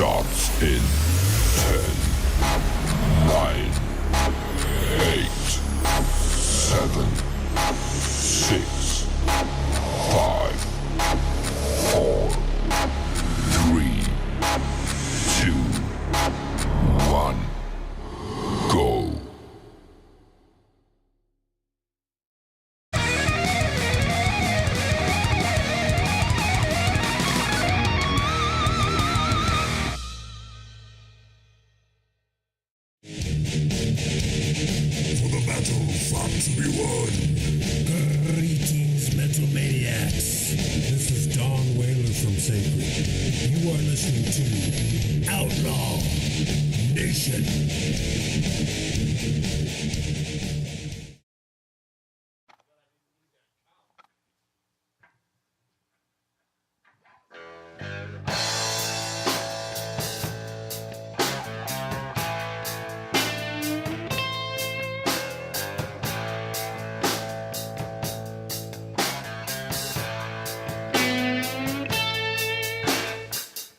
starts in 10, 9, 8, 7, 6, 5, 4, 3, 2, 1, go. For the battle fought to be won. Greetings, Metal Maniacs. This is Don Whaler from Sacred. You are listening to Outlaw Nation.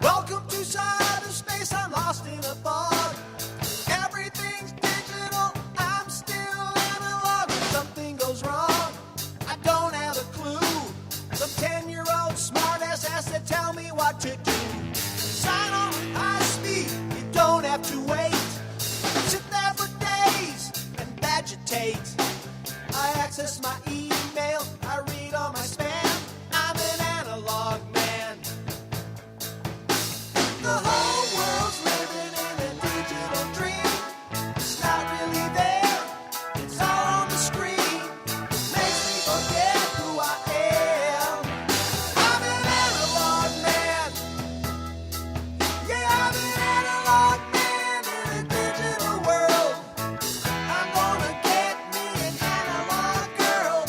Welcome to cyberspace, I'm lost in a bug. Everything's digital, I'm still analog. When something goes wrong, I don't have a clue. Some 10-year-old smartass has to tell me what to do. Sign on with high speed, you don't have to wait. Sit there for days and vegetate. I access my email, I read all my spam. I'm an analog man. The whole world's living in a digital dream. It's not really there, it's all on the screen. Makes me forget who I am. I'm an analog man. Yeah, I'm an analog man in a digital world. I'm gonna get me an analog girl.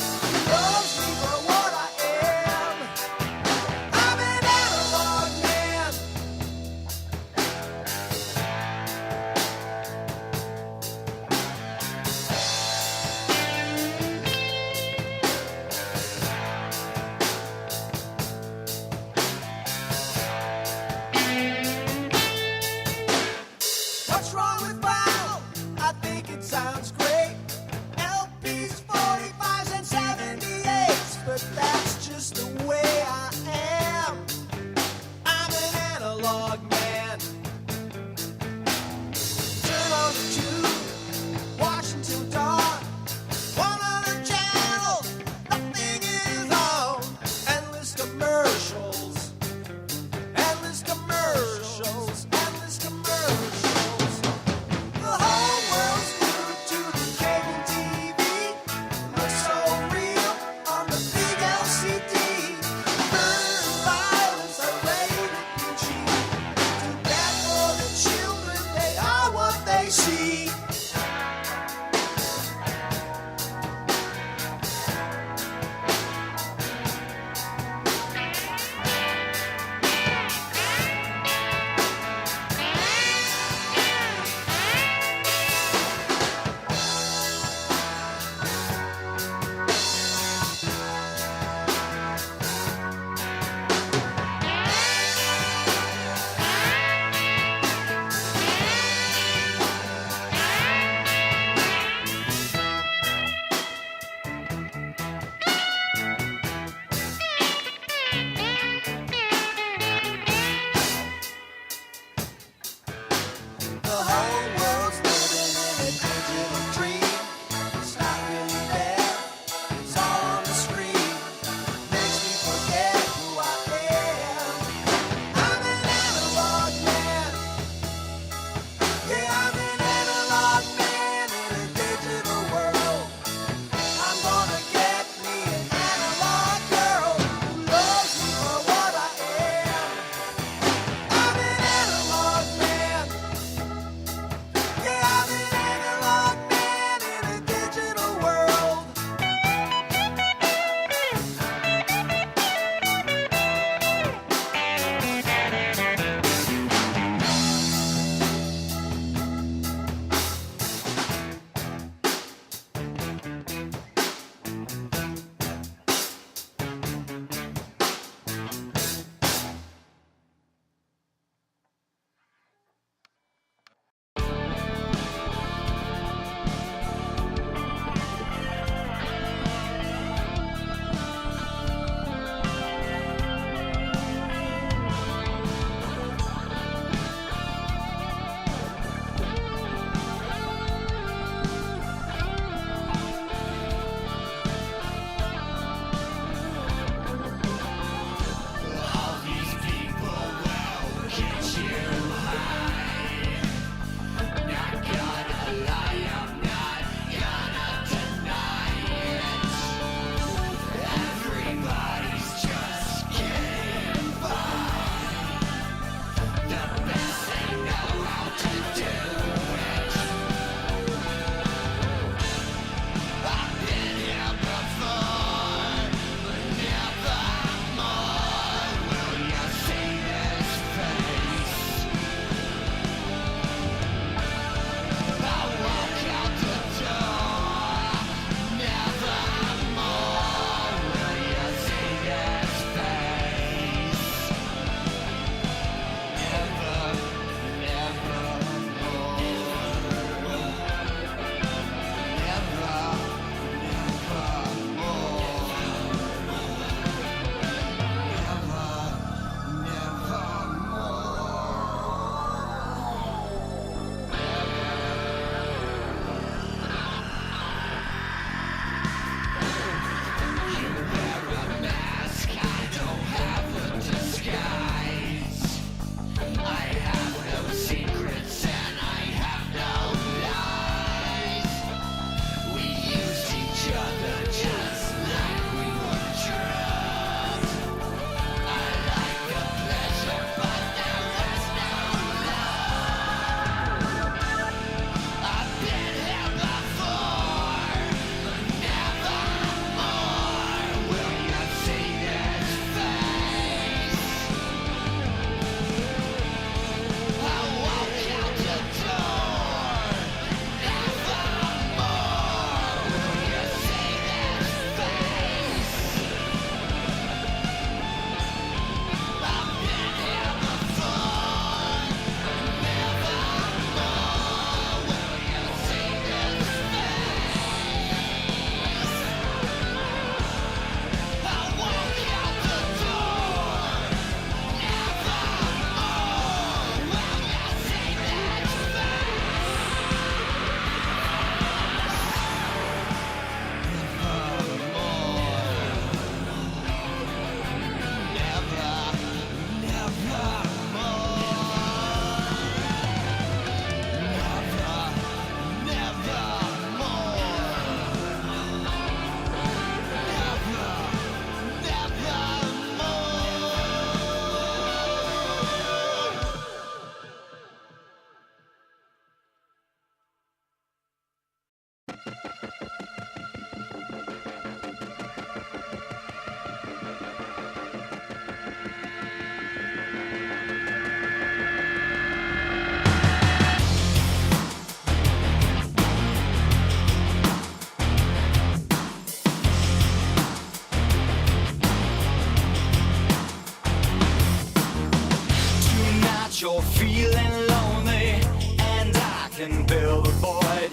You're feeling lonely, and I can fill the void.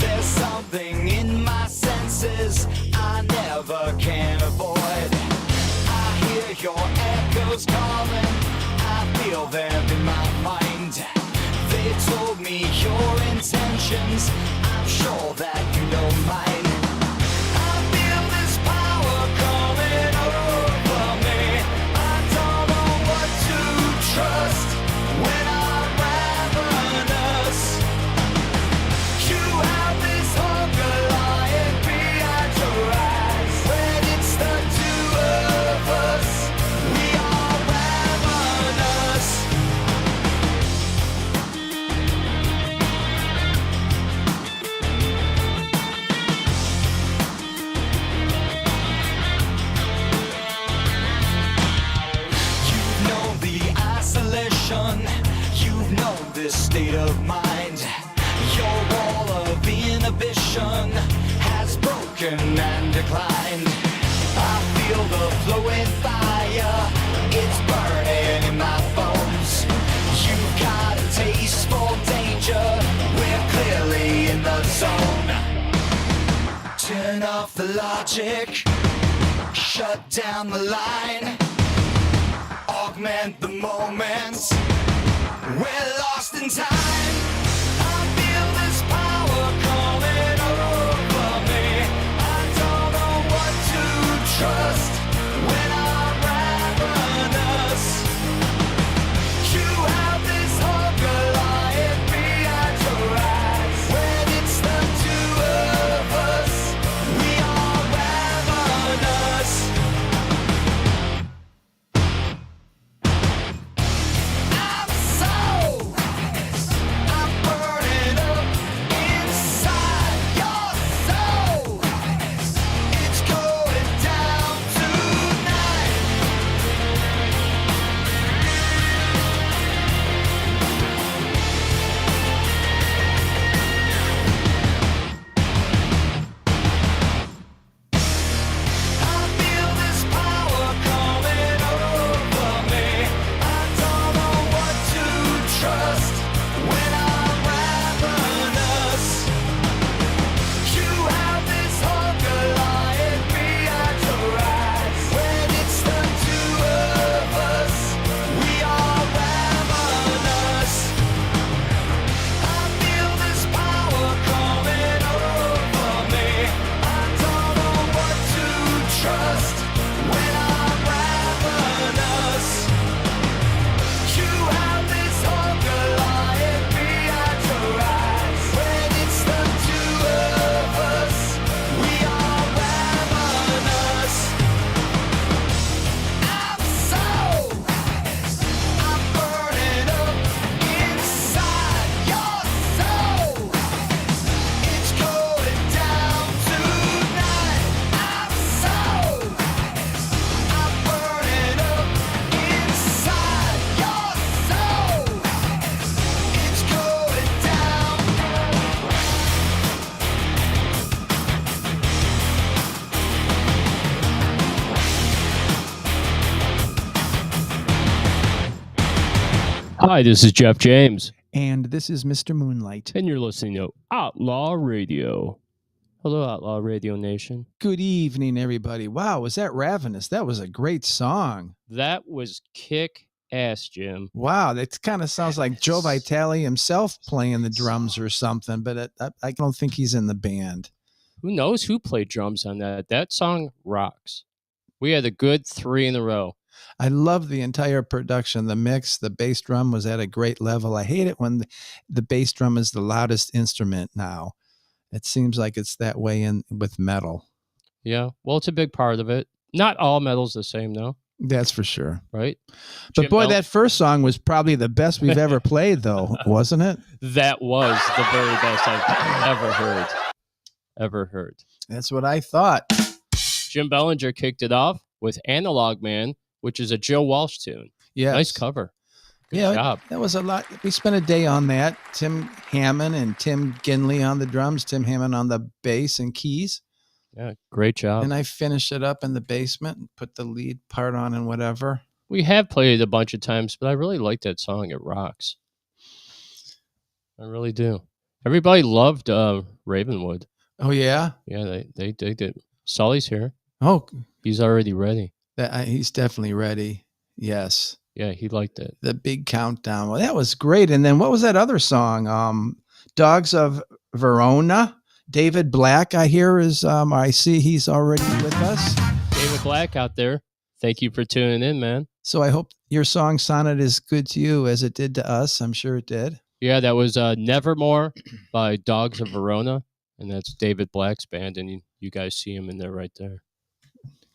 There's something in my senses I never can avoid. I hear your echoes calling, I feel them in my mind. They told me your intentions, I'm sure that you know mine. I feel this power coming over me. I don't know what to trust when I'm ravenous. You have this hunger lying behind your eyes. When it's the two of us, we are ravenous. You've known the isolation, you've known this state of mind. Your wall of inhibition has broken and declined. I feel the flowing fire, it's burning in my bones. You've got a taste for danger, we're clearly in the zone. Turn off the logic, shut down the line, augment the moments, we're lost in time. I feel this power coming over me. I don't know what to trust when I'm ravenous. You have this hunger lying behind your eyes. When it's the two of us, we are ravenous. I'm so I'm burning up inside your soul. It's going down tonight. I feel this power coming over me. I don't know what to trust when I'm ravenous. You have this hunger lying behind your eyes. When it's the two of us, we are ravenous. I feel this power coming over me. I don't know what to trust when I'm ravenous. You have this hunger lying behind your eyes. When it's the two of us, we are ravenous. I'm so I'm burning up inside your soul. It's going down tonight. I'm so I'm burning up inside your soul. It's going down. Hi, this is Jeff James, And this is Mr. Moonlight. and you're listening to Outlaw Radio. Hello, Outlaw Radio Nation. Good evening, everybody. Wow, was that Ravenous? That was a great song. That was kick ass, Jim. Wow, that kind of sounds like Joe Vitale himself playing the drums or something, but I don't think he's in the band. Who knows who played drums on that? That song rocks. We had a good 3 in a row. I love the entire production, the mix, the bass drum was at a great level. I hate it when the bass drum is the loudest instrument now. It seems like it's that way in with metal. Yeah, well, it's a big part of it. Not all metal's the same, though, That's for sure. right? But Jim boy, Bell- that first song was probably the best we've ever played, though, wasn't it? that was the very best I've ever heard. ever heard. That's what I thought. Jim Bellinger kicked it off with Analog Man, which is a Joe Walsh tune. Yes. Nice cover. Good Yeah, job. that was a lot. We spent a day on that. Tim Hammond and Tim Ginley on the drums, Tim Hammond on the bass and keys. Yeah, great job. And I finished it up in the basement and put the lead part on and whatever. We have played it a bunch of times, but I really like that song. It rocks. I really do. Everybody loved Ravenwood. Oh, yeah? Yeah, they digged it. Sully's here. Oh, He's already ready. he's definitely ready. Yes. Yeah, he liked it. The big countdown. Well, that was great. And then what was that other song? Dogs of Verona. David Black, I hear, is I see he's already with us. David Black out there. Thank you for tuning in, man. So I hope your song sounded as good to you as it did to us. I'm sure it did. Yeah, that was Nevermore by Dogs of Verona, and that's David Black's band, and you guys see him in there right there.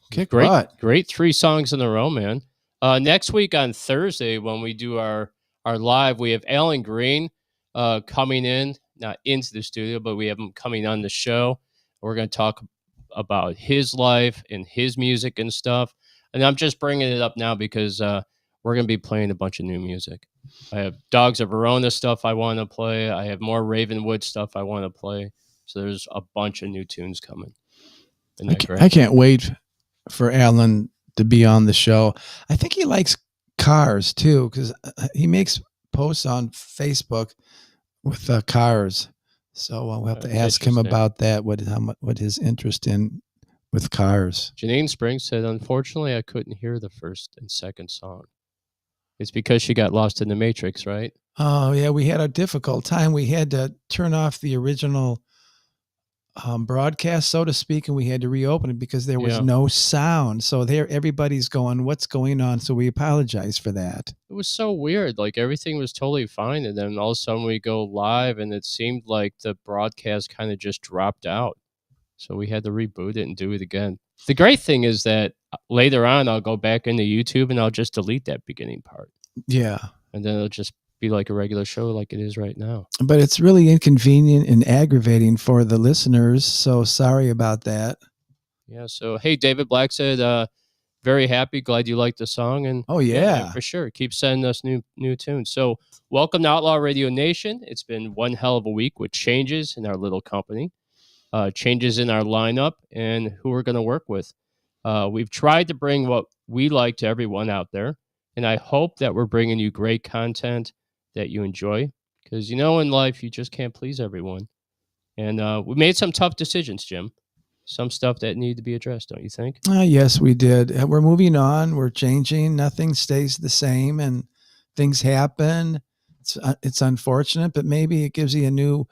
Kick Great, butt. great 3 songs in a row, man. Next week on Thursday, when we do our live, we have Alan Green coming in, not into the studio, but we have him coming on the show. We're going to talk about his life and his music and stuff. And I'm just bringing it up now because we're going to be playing a bunch of new music. I have Dogs of Verona stuff I want to play. I have more Ravenwood stuff I want to play. So there's a bunch of new tunes coming. Isn't that great? I can't wait for Alan to be on the show. I think he likes cars too, because he makes posts on Facebook with cars. So we'll have to ask him about that. What his interest in with cars. Janine Springs said, unfortunately, I couldn't hear the first and second song. It's because she got lost in the Matrix, right? Oh, yeah. We had a difficult time. We had to turn off the original broadcast, so to speak, and we had to reopen it because there was no sound. So everybody's going, what's going on? So we apologize for that. It was so weird. Like everything was totally fine. And then all of a sudden we go live and it seemed like the broadcast kind of just dropped out. So we had to reboot it and do it again. The great thing is that later on, I'll go back into YouTube and I'll just delete that beginning part. Yeah. And then it'll just be like a regular show like it is right now. But it's really inconvenient and aggravating for the listeners. So sorry about that. Yeah. So, hey, David Black said, very happy. Glad you liked the song. And oh, yeah. For sure. Keep sending us new tunes. So welcome to Outlaw Radio Nation. It's been one hell of a week with changes in our little company. Changes in our lineup and who we're going to work with. We've tried to bring what we like to everyone out there, and I hope that we're bringing you great content that you enjoy, because in life you just can't please everyone. And we made some tough decisions, Jim. Some stuff that needed to be addressed, don't you think? Yes, we did. We're moving on. We're changing. Nothing stays the same, and things happen. It's unfortunate, but maybe it gives you a new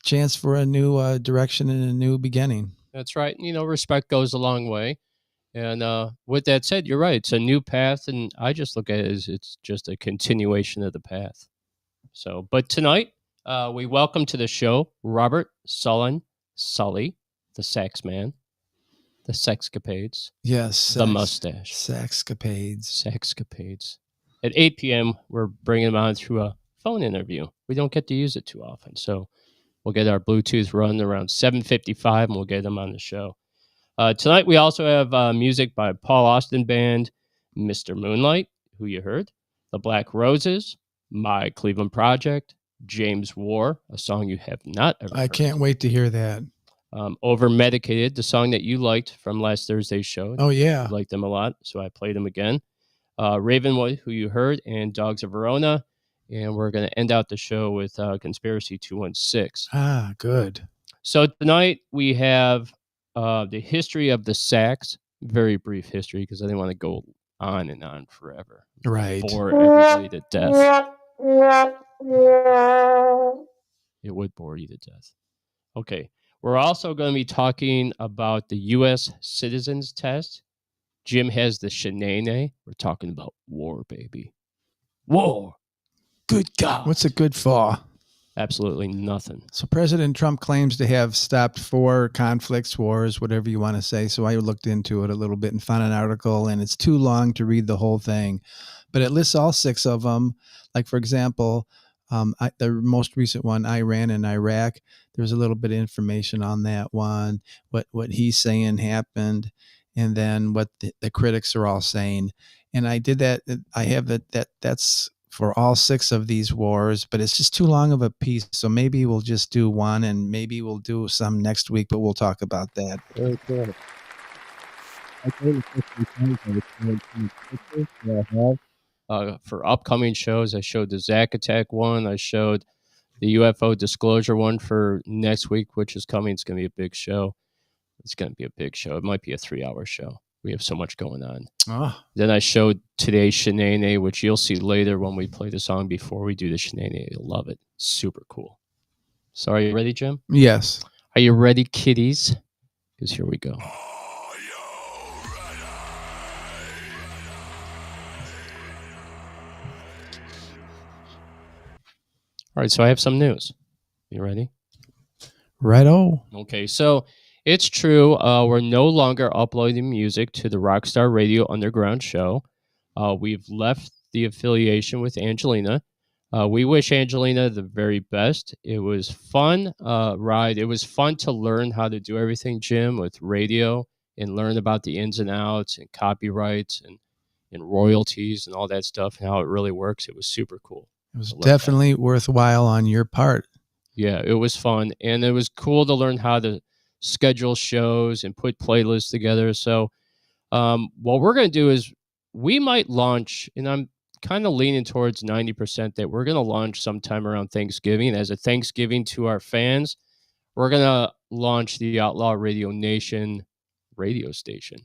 chance for a new direction and a new beginning. That's right. Respect goes a long way. And with that said, you're right. It's a new path, and I just look at it as it's just a continuation of the path. So, but tonight, we welcome to the show Robert Sully, the sax man, the sexcapades. Yes. The mustache. Sexcapades. At 8 p.m., we're bringing him on through a phone interview. We don't get to use it too often, so we'll get our Bluetooth run around 7:55, and we'll get them on the show. Tonight, we also have music by Paul Austin Band, Mr. Moonlight, who you heard, The Black Roses, My Cleveland Project, James War, a song you have not ever heard. I can't wait to hear that. Over Medicated, the song that you liked from last Thursday's show. Oh, yeah. I liked them a lot, so I played them again. Ravenwood, who you heard, and Dogs of Verona. And we're going to end out the show with Conspiracy 216. Ah, good. So tonight we have the history of the sax. Very brief history because I didn't want to go on and on forever. Right. Bore everybody to death. It would bore you to death. Okay. We're also going to be talking about the U.S. Citizens Test. Jim has the shenane. We're talking about war, baby. War. Good God. What's it good for? Absolutely nothing. So President Trump claims to have stopped 4 conflicts, wars, whatever you want to say. So I looked into it a little bit and found an article, and it's too long to read the whole thing. But it lists all 6 of them. Like, for example, the most recent one, Iran and Iraq. there's a little bit of information on that one, what he's saying happened, and then what the critics are all saying. And I did that. I have that's for all 6 of these wars, but it's just too long of a piece. So maybe we'll just do one, and maybe we'll do some next week, but we'll talk about that. Very cool. For upcoming shows, I showed the Zack Attack one. I showed the UFO Disclosure one for next week, which is coming. It's going to be a big show. It's going to be a big show. It might be a 3-hour show. We have so much going on. Oh, Then I showed today's Shenane, which you'll see later when we play the song before we do the Shenane. You'll love it. Super cool. So are you ready, Jim? yes. Are you ready, kiddies? Because here we go. All right, so I have some news. You ready? Righto. Okay, so it's true. We're no longer uploading music to the Rockstar Radio Underground show. We've left the affiliation with Angelina. We wish Angelina the very best. It was fun ride. It was fun to learn how to do everything, Jim, with radio and learn about the ins and outs and copyrights and royalties and all that stuff and how it really works. It was super cool. It was I love definitely worthwhile on your part. Yeah, it was fun. And it was cool to learn how to schedule shows and put playlists together. So what we're going to do is we might launch, and I'm kind of leaning towards 90% that we're going to launch sometime around Thanksgiving. As a Thanksgiving to our fans, we're going to launch the Outlaw Radio Nation radio station.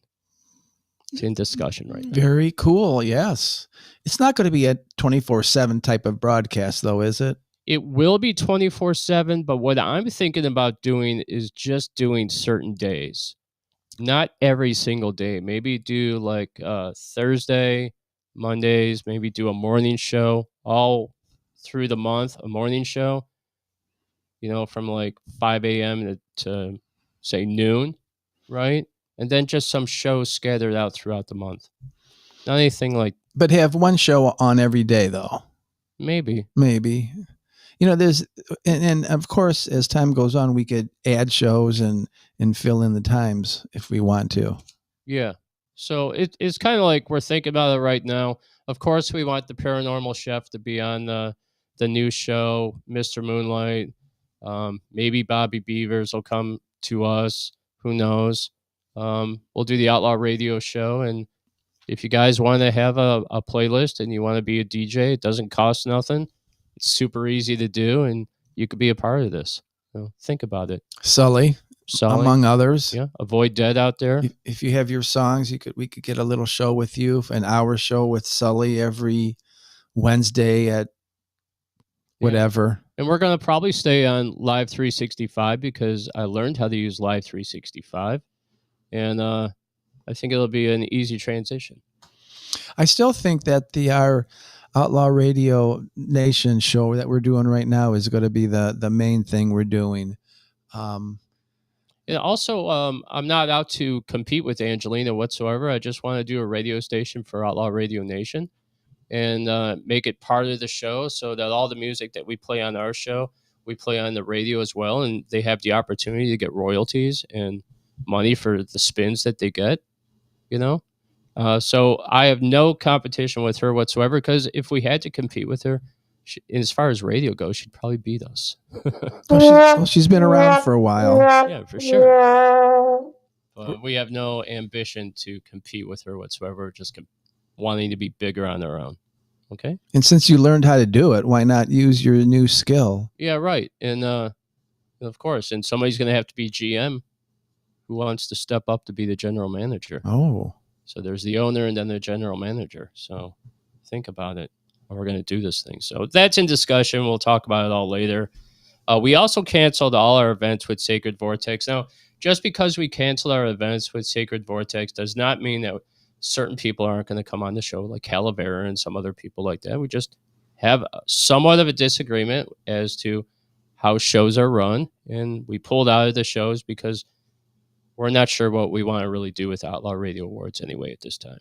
It's in discussion right now. Very cool. Yes. It's not going to be a 24/7 type of broadcast, though, is it? It will be 24/7, but what I'm thinking about doing is just doing certain days. Not every single day. Maybe do like Thursday, Mondays, maybe do a morning show all through the month, a morning show, from like 5 a.m. to say noon, right? And then just some shows scattered out throughout the month. Not anything like, But have one show on every day, though. maybe. Maybe. There's, and of course, as time goes on, we could add shows and fill in the times if we want to. Yeah. So it's kind of like we're thinking about it right now. Of course, we want the Paranormal Chef to be on the new show, Mr. Moonlight. Maybe Bobby Beavers will come to us. Who knows? We'll do the Outlaw Radio show. And if you guys want to have a playlist and you want to be a DJ, it doesn't cost nothing. It's super easy to do, and you could be a part of this. Think about it. Sully, among others. Yeah, Avoid Dead out there. If you have your songs, we could get a little show with you, an hour show with Sully every Wednesday at whatever. And we're going to probably stay on Live 365 because I learned how to use Live 365, and I think it'll be an easy transition. I still think that our Outlaw Radio Nation show that we're doing right now is going to be the main thing we're doing. And also, I'm not out to compete with Angelina whatsoever. I just want to do a radio station for Outlaw Radio Nation and make it part of the show so that all the music that we play on our show, we play on the radio as well. And they have the opportunity to get royalties and money for the spins that they get, So I have no competition with her whatsoever because if we had to compete with her, as far as radio goes, she'd probably beat us. She's been around for a while. Yeah, for sure. But we have no ambition to compete with her whatsoever, just wanting to be bigger on our own. Okay? And since you learned how to do it, why not use your new skill? Yeah, right. And of course, and somebody's going to have to be GM who wants to step up to be the general manager. Oh. So there's the owner and then the general manager. So think about it. How we're going to do this thing. So that's in discussion. We'll talk about it all later. We also canceled all our events with Sacred Vortex. Now, just because we canceled our events with Sacred Vortex does not mean that certain people aren't going to come on the show, like Calavera and some other people like that. We just have somewhat of a disagreement as to how shows are run. And we pulled out of the shows because we're not sure what we want to really do with Outlaw Radio Awards anyway at this time.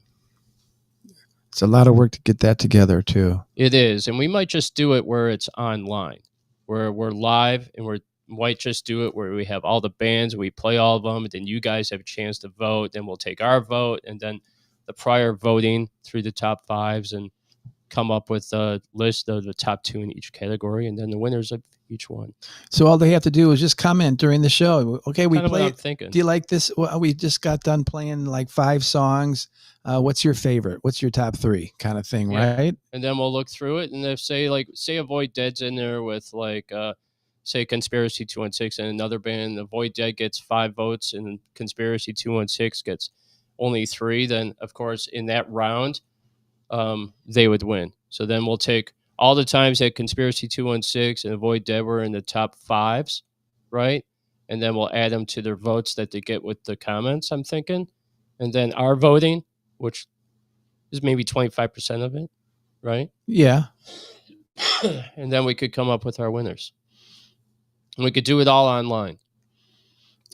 It's a lot of work to get that together, too. It is. And we might just do it where it's online, where we're live and we're might just do it where we have all the bands, we play all of them, and then you guys have a chance to vote. Then we'll take our vote, and then the prior voting through the top fives and come up with a list of the top 2 in each category, and then the winners of each one. So all they have to do is just comment during the show. Okay, we Kind of what play. I'm thinking. Do you like this? Well, we just got done playing like 5 songs. What's your favorite? What's your top 3 kind of thing, Yeah. right? And then we'll look through it, and if say Avoid Dead's in there with like say Conspiracy 216 and another band, Avoid Dead gets 5 votes and Conspiracy 216 gets only 3, then of course in that round they would win. So then we'll take all the times that Conspiracy 216 and Avoid Dead were in the top 5s, right? And then we'll add them to their votes that they get with the comments, I'm thinking. And then our voting, which is maybe 25% of it, right? Yeah. And then we could come up with our winners. And we could do it all online.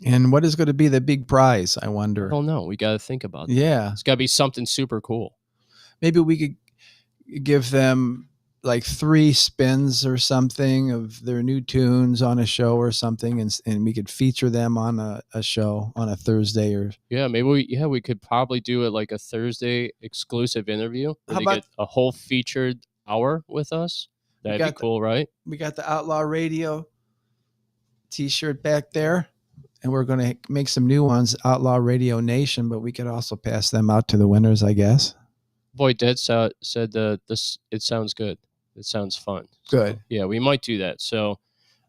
And what is going to be the big prize? I I wonder. don't know. We got to think about that. Yeah. It's got to be something super cool. Maybe we could give them like 3 spins or something of their new tunes on a show or something, and we could feature them on a show on a Thursday or. Yeah, maybe we could probably do it like a Thursday exclusive interview where How they about- get a whole featured hour with us. That'd be got the- cool, right? We got the Outlaw Radio t-shirt back there, and we're going to make some new ones, Outlaw Radio Nation, but we could also pass them out to the winners, I guess. Boy, Dead said this. It sounds good. It sounds fun. Good. So, yeah, we might do that. So,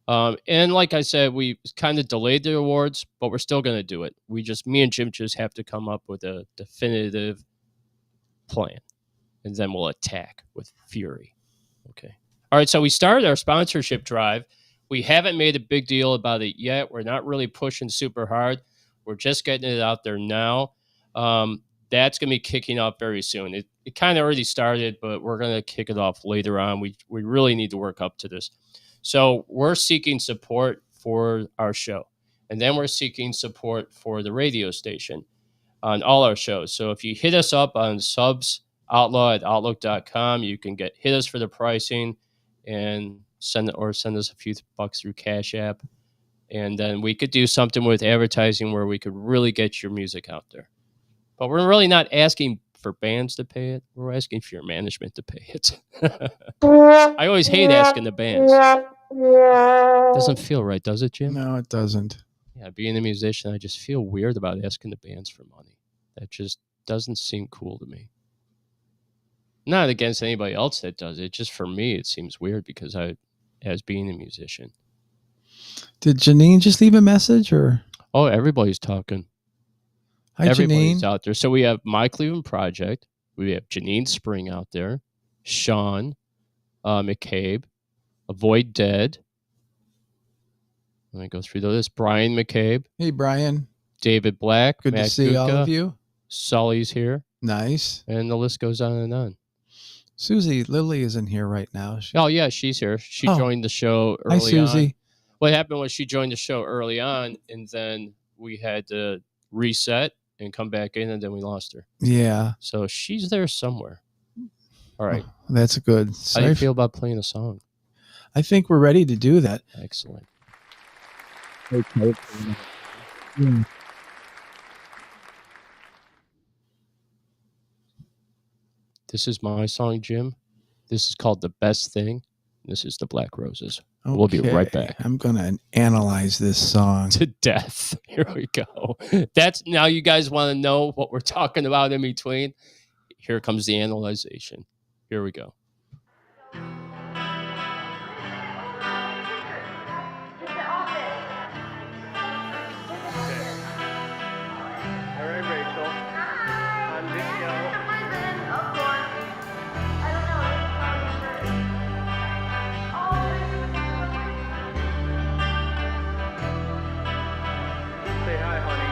and like I said, we kind of delayed the awards, but we're still going to do it. Me and Jim just have to come up with a definitive plan, and then we'll attack with fury. Okay. All right. So we started our sponsorship drive. We haven't made a big deal about it yet. We're not really pushing super hard. We're just getting it out there now. That's going to be kicking off very soon. It kind of already started, but we're going to kick it off later on. We really need to work up to this. So we're seeking support for our show. And then we're seeking support for the radio station on all our shows. So if you hit us up on subsoutlaw@outlook.com, you can hit us for the pricing and send us a few bucks through Cash App. And then we could do something with advertising where we could really get your music out there. But we're really not asking for bands to pay it. We're asking for your management to pay it. I always hate asking the bands. Doesn't feel right, does it, Jim? No, it doesn't. Yeah, being a musician, I just feel weird about asking the bands for money. That just doesn't seem cool to me. Not against anybody else that does it. Just for me, it seems weird because as being a musician. Did Janine just leave a message or? Oh, everybody's talking. Hi, Everybody's Janine. out there. So we have My Cleveland Project. We have Janine Spring out there. Sean McCabe. Avoid Dead. Let me go through this. Brian McCabe. Hey, Brian. David Black. Good Matt to see all Gutka, of you. Sully's here. Nice. And the list goes on and on. Susie Lily isn't here right now. Oh, yeah, she's here. She Oh. joined the show early Hi, Susie. on. What happened was she joined the show early on, and then we had to reset and come back in, and then we lost her. Yeah, So she's there somewhere. All right. that's good. How do Sorry you f- feel about playing a song? I think we're ready to do that. Excellent. This is my song, Jim. This is called The Best Thing. This is the Black Roses. We'll be right Okay, back. I'm going to analyze this song. To death. Here we go. That's now you guys want to know what we're talking about in between. Here comes the analyzation. Here we go. All right, Rachel. On video. Say hi, honey.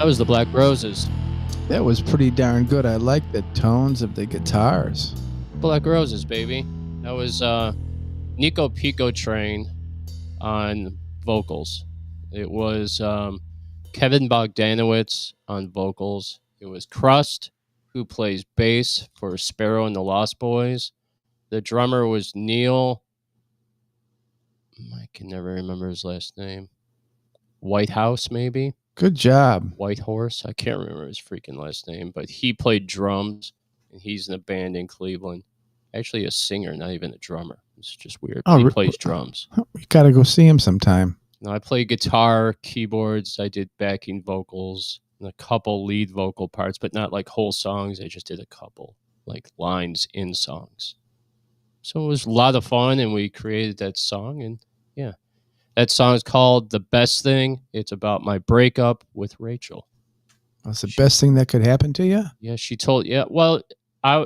That was the Black Roses. That was pretty darn good. I like the tones of the guitars. Black Roses, baby. That was Nico Pico Train on vocals. It was Kevin Bogdanowitz on vocals. It was Crust, who plays bass for Sparrow and the Lost Boys. The drummer was Neil. I can never remember his last name. Whitehouse, maybe? Good job. White Horse. I can't remember his freaking last name, but he played drums, and he's in a band in Cleveland. Actually, a singer, not even a drummer. It's just weird. Oh, He plays drums. We got to go see him sometime. Now, I play guitar, keyboards. I did backing vocals and a couple lead vocal parts, but not like whole songs. I just did a couple like lines in songs. So it was a lot of fun, and we created that song. And yeah, that song is called The Best Thing. It's about my breakup with Rachel. That's the best thing that could happen to you? Yeah, she told,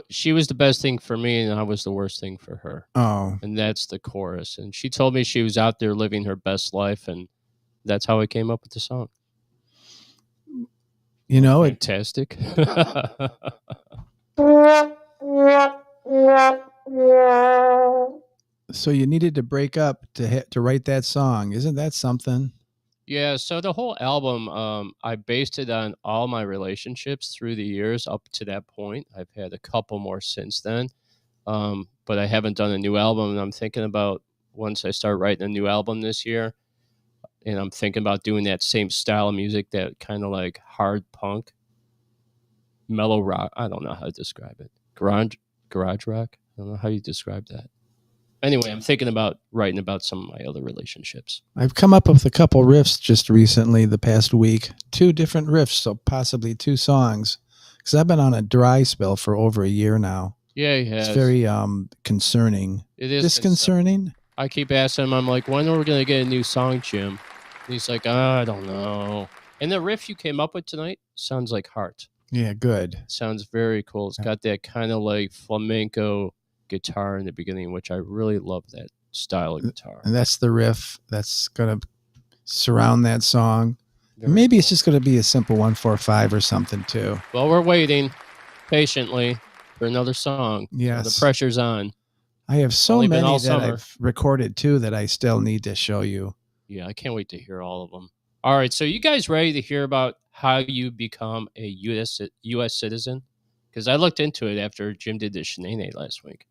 she was the best thing for me, and I was the worst thing for her. Oh, And that's the chorus. And she told me she was out there living her best life, and that's how I came up with the song. you know, Fantastic. so you needed to break up to write that song. Isn't that something? Yeah, so the whole album, I based it on all my relationships through the years up to that point. I've had a couple more since then, but I haven't done a new album. And I'm thinking about once I start writing a new album this year, and I'm thinking about doing that same style of music, that kind of like hard punk, mellow rock. I don't know how to describe it. Garage rock. I don't know how you describe that. Anyway, I'm thinking about writing about some of my other relationships. I've come up with a couple riffs just recently, the past week. 2 different riffs, so possibly 2 songs. Because I've been on a dry spell for over a year now. Yeah, he has. It's very concerning. It is Disconcerting? I keep asking him, I'm like, when are we going to get a new song, Jim? And he's like, I don't know. And the riff you came up with tonight sounds like Heart. Yeah, good. It sounds very cool. It's got that kind of like flamenco guitar in the beginning, which I really love that style of guitar. And that's the riff that's going to surround that song. Very Maybe it's cool. just going to be a simple 1-4-5 or something too. Well, we're waiting patiently for another song. Yes. The pressure's on. I have so Only been many all that summer. I've recorded too that I still need to show you. Yeah, I can't wait to hear all of them. All right, so you guys ready to hear about how you become a U.S. citizen? Because I looked into it after Jim did the Shenanay last week.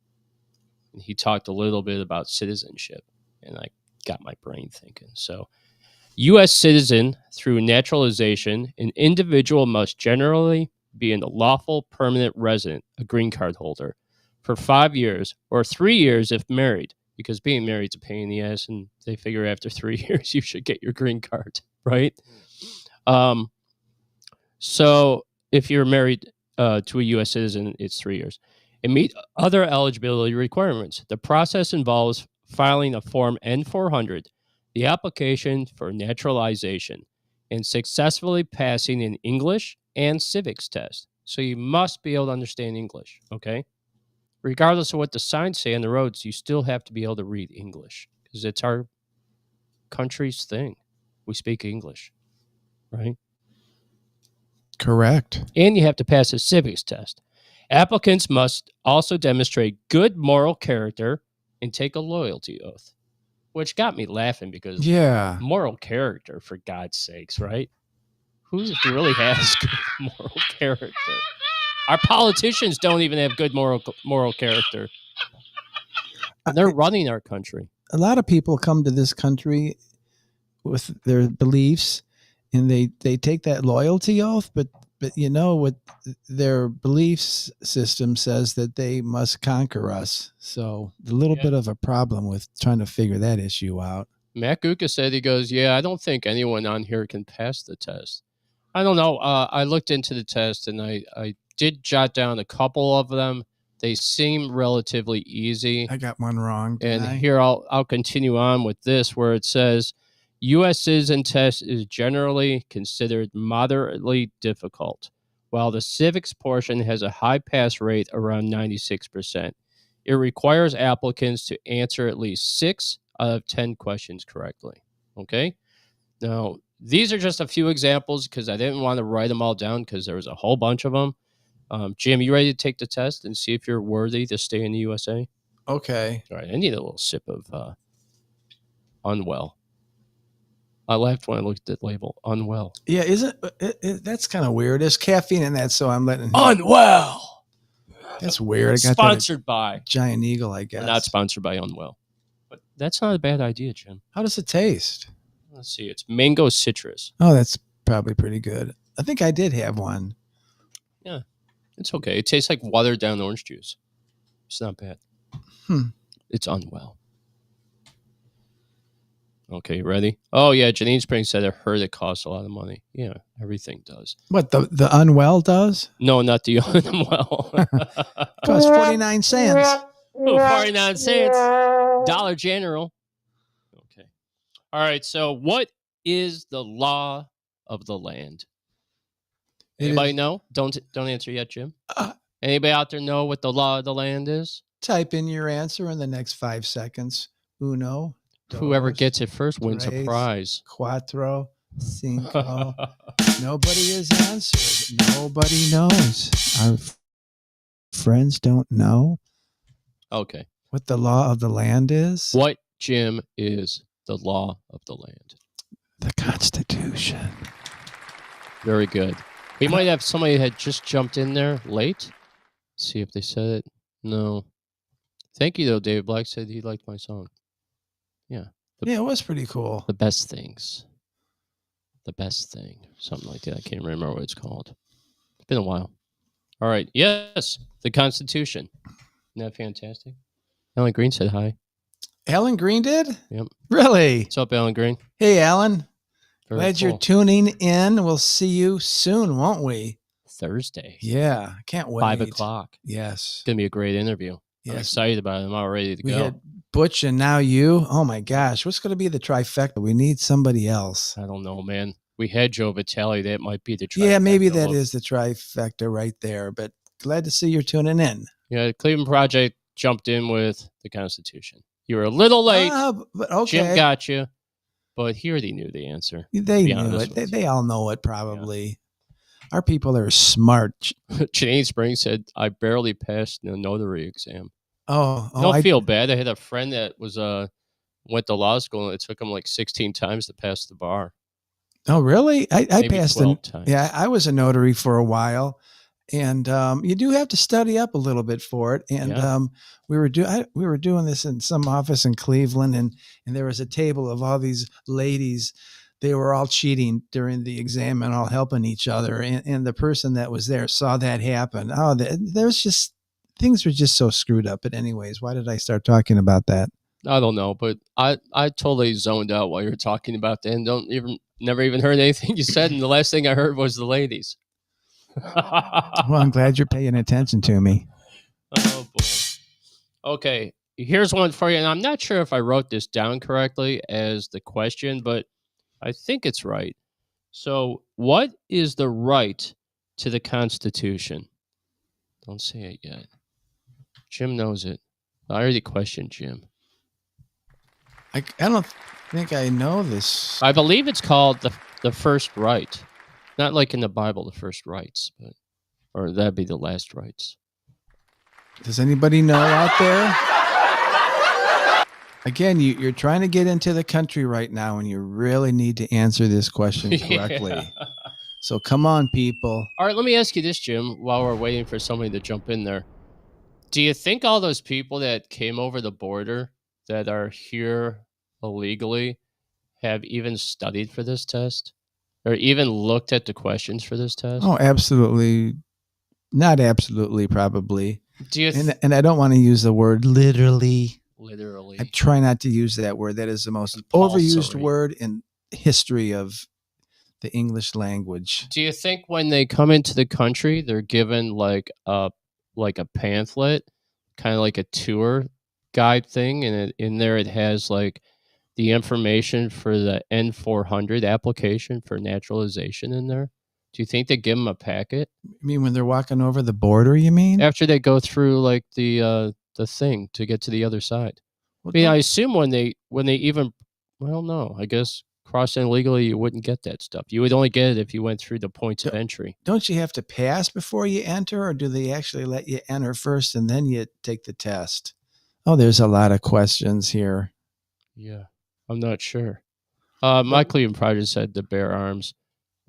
And he talked a little bit about citizenship, and I got my brain thinking. So, U.S. citizen, through naturalization, an individual must generally be a lawful permanent resident, a green card holder, for 5 years or 3 years if married, because being married is a pain in the ass, and they figure after 3 years you should get your green card, right? So if you're married to a U.S. citizen, it's 3 years. And meet other eligibility requirements. The process involves filing a Form N-400, the application for naturalization, and successfully passing an English and civics test. So you must be able to understand English, okay? Regardless of what the signs say on the roads, you still have to be able to read English because it's our country's thing. We speak English, right? Correct. And you have to pass a civics test. Applicants must also demonstrate good moral character and take a loyalty oath, which got me laughing because Yeah. moral character, for God's sakes, right? Who really has good moral character? Our politicians don't even have good moral character. And they're running our country. A lot of people come to this country with their beliefs and they take that loyalty oath, but you know what their beliefs system says that they must conquer us. So a little bit of a problem with trying to figure that issue out. Matt Guka said, he goes, I don't think anyone on here can pass the test. I don't know. I looked into the test and I did jot down a couple of them. They seem relatively easy. I got one wrong. And here I'll continue on with this where it says, U.S. citizen test is generally considered moderately difficult, while the civics portion has a high pass rate around 96%. It requires applicants to answer at least 6 out of 10 questions correctly. Okay? Now, these are just a few examples because I didn't want to write them all down because there was a whole bunch of them. Jim, you ready to take the test and see if you're worthy to stay in the USA? Okay. All right, I need a little sip of Unwell. I laughed when I looked at the label. Unwell. Yeah, isn't that's kind of weird? There's caffeine in that, so I'm letting. Unwell. That's weird. I got Sponsored by. Giant Eagle, I guess. We're not sponsored by Unwell. But that's not a bad idea, Jim. How does it taste? Let's see. It's mango citrus. Oh, that's probably pretty good. I think I did have one. Yeah, it's okay. It tastes like watered down orange juice. It's not bad. It's Unwell. Okay, ready? Oh, yeah. Janine Springs said I heard it costs a lot of money. Yeah, everything does. What, the Unwell does? No, not the Unwell. Costs 49 cents. Oh, 49 cents. Dollar General. Okay. All right. So, what is the law of the land? Anybody know? Don't answer yet, Jim. Anybody out there know what the law of the land is? Type in your answer in the next 5 seconds. Uno. Whoever dos, gets it first wins a tres, prize. Cuatro. Cinco. Nobody has answered. Nobody knows. Our friends don't know Okay. what the law of the land is. What, Jim, is the law of the land? The Constitution. Very good. We might have somebody had just jumped in there late. See if they said it. No. Thank you, though. David Black said he liked my song. Yeah. Yeah, it was pretty cool. The best things. The best thing. Something like that. I can't remember what it's called. It's been a while. All right. Yes. The Constitution. Isn't that fantastic? Alan Green said hi. Alan Green did? Yep. Really? What's up, Alan Green? Hey, Alan. Very Glad you're cool. tuning in. We'll see you soon, won't we? Thursday. Yeah. Can't wait. 5 o'clock. Yes. It's going to be a great interview. I'm Yes. excited about it. I'm all ready to We go. had Butch and now you. Oh my gosh. What's going to be the trifecta? We need somebody else. I don't know, man. We had Joe Vitale. That might be the Yeah, maybe trifecta. that is the trifecta right there. But glad to see you're tuning in. Yeah, the Cleveland Project jumped in with the Constitution. You were a little late. But okay. Jim got you, but he already knew the answer. They be knew honest it. with They all know it probably. Our people are smart. Janine Springs said, I barely passed the notary exam. Oh, Don't feel bad. I had a friend that was went to law school, and it took him like 16 times to pass the bar. Oh, really? I Maybe passed 12 times. Yeah, I was a notary for a while, and you do have to study up a little bit for it. And Yeah. we were doing this in some office in Cleveland, and there was a table of all these ladies. They were all cheating during the exam and all helping each other. And the person that was there saw that happen. Oh, there's just things were just so screwed up. But anyways, why did I start talking about that? I don't know, but I totally zoned out while you were talking about that, and never even heard anything you said. And the last thing I heard was the ladies. Well, I'm glad you're paying attention to me. Oh boy. Okay, here's one for you, and I'm not sure if I wrote this down correctly as the question, but I think it's right. So, what is the right to the Constitution? Don't say it yet. Jim knows it. I already questioned Jim. I don't think I know this. I believe it's called the first right. Not like in the Bible, the first rights, or that'd be the last rights. Does anybody know out there? Again, you're trying to get into the country right now, and you really need to answer this question correctly. Yeah. So come on, people. All right, let me ask you this, Jim, while we're waiting for somebody to jump in there. Do you think all those people that came over the border that are here illegally have even studied for this test? Or even looked at the questions for this test? Oh, absolutely. Not absolutely, probably. Do you And I don't want to use the word literally. literally? I try not to use that word. That is the most overused Compulsory. word in history of the English language. Do you think when they come into the country, they're given like a pamphlet, kind of like a tour guide thing, and in there it has like the information for the N400 application for naturalization in there? Do you think they give them a packet You mean when they're walking over the border, you mean? after they go through like the thing to get to the other side? Well, I mean, I don't- assume when they even, well, no, I guess crossing illegally, you wouldn't get that stuff. You would only get it if you went through the points of entry. Don't you have to pass before you enter, or do they actually let you enter first and then you take the test? Oh, there's a lot of questions here. Yeah, I'm not sure. My Cleveland Project said the bear arms.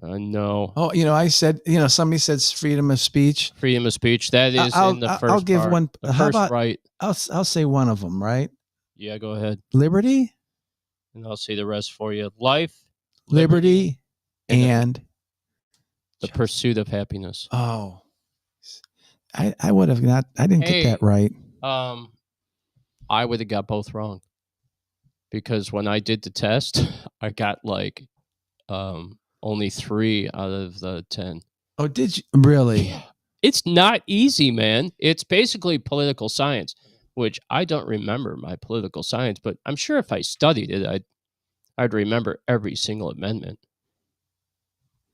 No. Oh, I said, somebody said freedom of speech. Freedom of speech. That is in the 1st I'll give part. one. The How first about, right. I'll say one of them, right? Yeah, go ahead. Liberty, And I'll say the rest for you. Life, liberty, and the pursuit of happiness. Oh, I would have not. I didn't get that right. I would have got both wrong, because when I did the test, I got like only 3 out of the 10. Oh, did you really? It's not easy, man. It's basically political science, which I don't remember my political science, but I'm sure if I studied it, I'd remember every single amendment.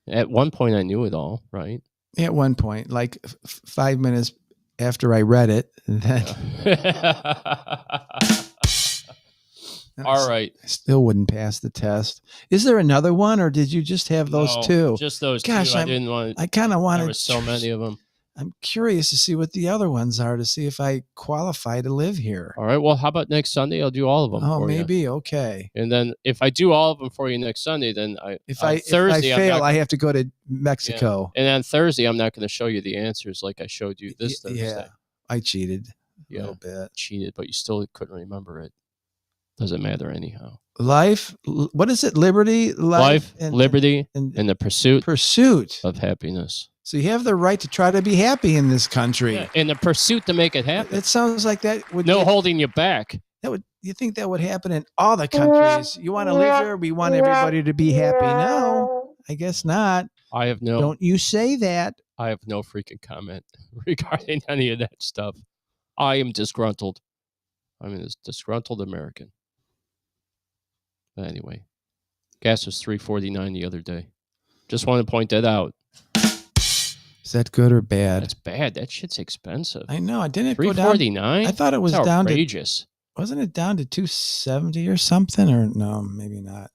At one point, I knew it all, right? At one point, like 5 minutes after I read it, and then all right. I still wouldn't pass the test. Is there another one, or did you just have those two? Just those Gosh, two. I didn't want. I kind of wanted. There were so many of them. I'm curious to see what the other ones are, to see if I qualify to live here. All right. Well, how about next Sunday? I'll do all of them. Oh, for maybe. You. Okay. And then if I do all of them for you next Sunday, then if I Thursday, fail, I have to go to Mexico. Yeah. And on Thursday, I'm not going to show you the answers like I showed you this Thursday. Yeah, I cheated a little bit. Cheated, but you still couldn't remember it. Doesn't matter anyhow. Life. What is it? Liberty, life, liberty, and the pursuit of happiness. So you have the right to try to be happy in this country. Yeah, in the pursuit to make it happen. It sounds like that would holding you back. You think that would happen in all the countries? You want to live here? We want everybody to be happy. No, I guess not. Don't you say that. I have no freaking comment regarding any of that stuff. I am disgruntled. I'm a disgruntled American. But anyway, gas was $3.49 the other day. Just want to point that out. Is that good or bad? That's bad. That shit's expensive. I know. I didn't go down. $3.49. I thought it was down outrageous. Wasn't it down to $2.70 or something? Or no, maybe not.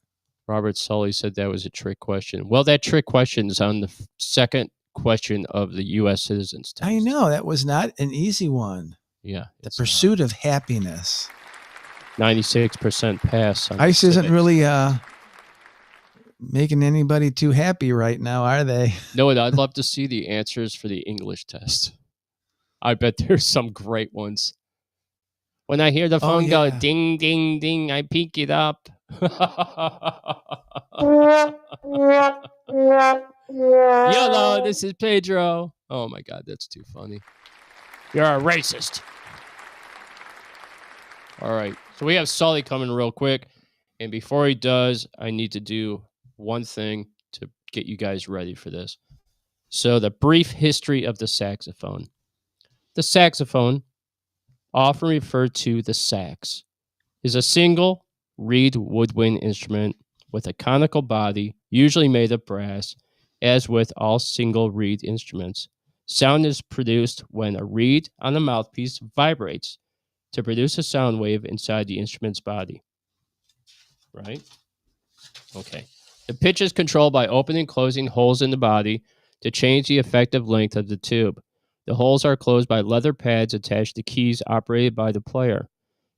Robert Sully said that was a trick question. Well, that trick question is on the second question of the U.S. citizens test. I know. That was not an easy one. Yeah. The pursuit of happiness. 96% pass. ICE isn't really making anybody too happy right now, are they? No, I'd love to see the answers for the English test. I bet there's some great ones. When I hear the phone go ding, ding, ding, I pick it up. Yellow, this is Pedro. Oh my God, that's too funny. You're a racist. All right, so we have Sully coming real quick. And before he does, I need to do one thing to get you guys ready for this. So the brief history of the saxophone. The saxophone, often referred to the sax, is a single reed woodwind instrument with a conical body, usually made of brass. As with all single reed instruments, sound is produced when a reed on the mouthpiece vibrates to produce a sound wave inside the instrument's body. Right? Okay. The pitch is controlled by opening and closing holes in the body to change the effective length of the tube. The holes are closed by leather pads attached to keys operated by the player.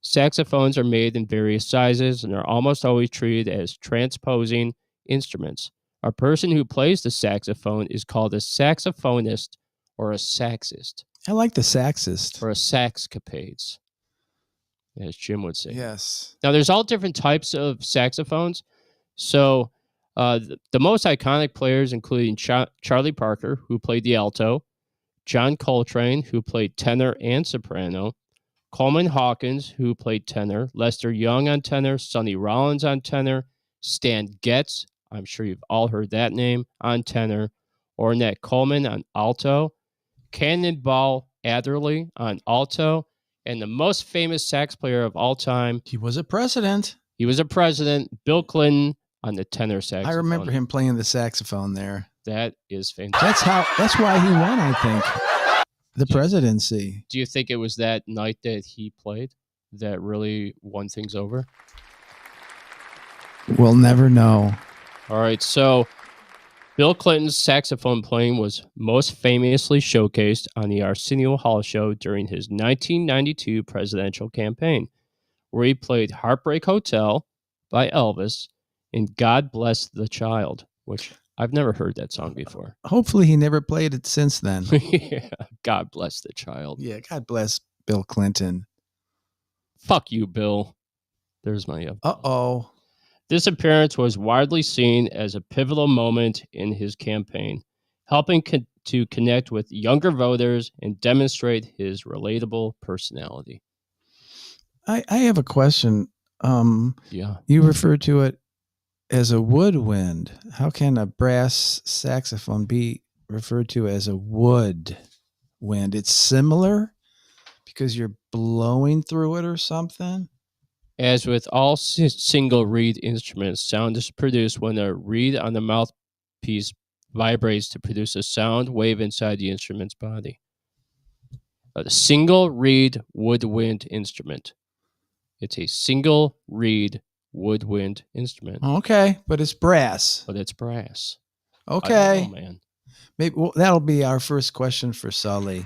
Saxophones are made in various sizes and are almost always treated as transposing instruments. A person who plays the saxophone is called a saxophonist or a saxist. I like the saxist. Or a saxcapades, as Jim would say. Yes. Now, there's all different types of saxophones. So the most iconic players, including Charlie Parker, who played the alto, John Coltrane, who played tenor and soprano, Coleman Hawkins, who played tenor, Lester Young on tenor, Sonny Rollins on tenor, Stan Getz, I'm sure you've all heard that name, on tenor, Ornette Coleman on alto, Cannonball Adderley on alto, and the most famous sax player of all time. He was a president. Bill Clinton on the tenor saxophone. I remember him playing the saxophone there. That is fantastic. That's why he won, I think, the presidency. Do you think it was that night that he played that really won things over? We'll never know. All right, so Bill Clinton's saxophone playing was most famously showcased on the Arsenio Hall show during his 1992 presidential campaign, where he played Heartbreak Hotel by Elvis and God Bless the Child, which I've never heard that song before. Hopefully he never played it since then. Yeah, God Bless the Child. Yeah, God bless Bill Clinton. Fuck you, Bill. There's my Uh-oh. This appearance was widely seen as a pivotal moment in his campaign, helping to connect with younger voters and demonstrate his relatable personality. I have a question. Yeah. You refer to it as a woodwind. How can a brass saxophone be referred to as a wood wind? It's similar because you're blowing through it or something? As with all single reed instruments, sound is produced when a reed on the mouthpiece vibrates to produce a sound wave inside the instrument's body. A single reed woodwind instrument. It's a single reed woodwind instrument, Okay, but it's brass. but it's brass. I Okay. don't know, man. Maybe that'll be our first question for Sully.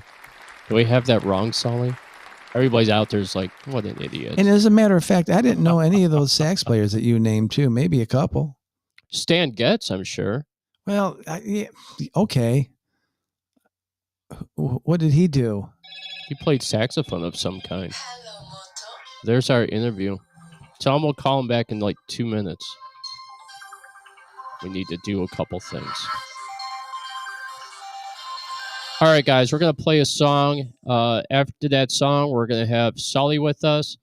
Do we have that wrong, Sully? Everybody's out there's like, what an idiot. And as a matter of fact, I didn't know any of those sax players that you named too. Maybe a couple. Stan Getz, I'm sure. Well, yeah, okay. What did he do? He played saxophone of some kind. There's our interview. Tell him we'll call him back in like 2 minutes. We need to do a couple things. All right, guys, we're going to play a song. After that song, we're going to have Sully with us,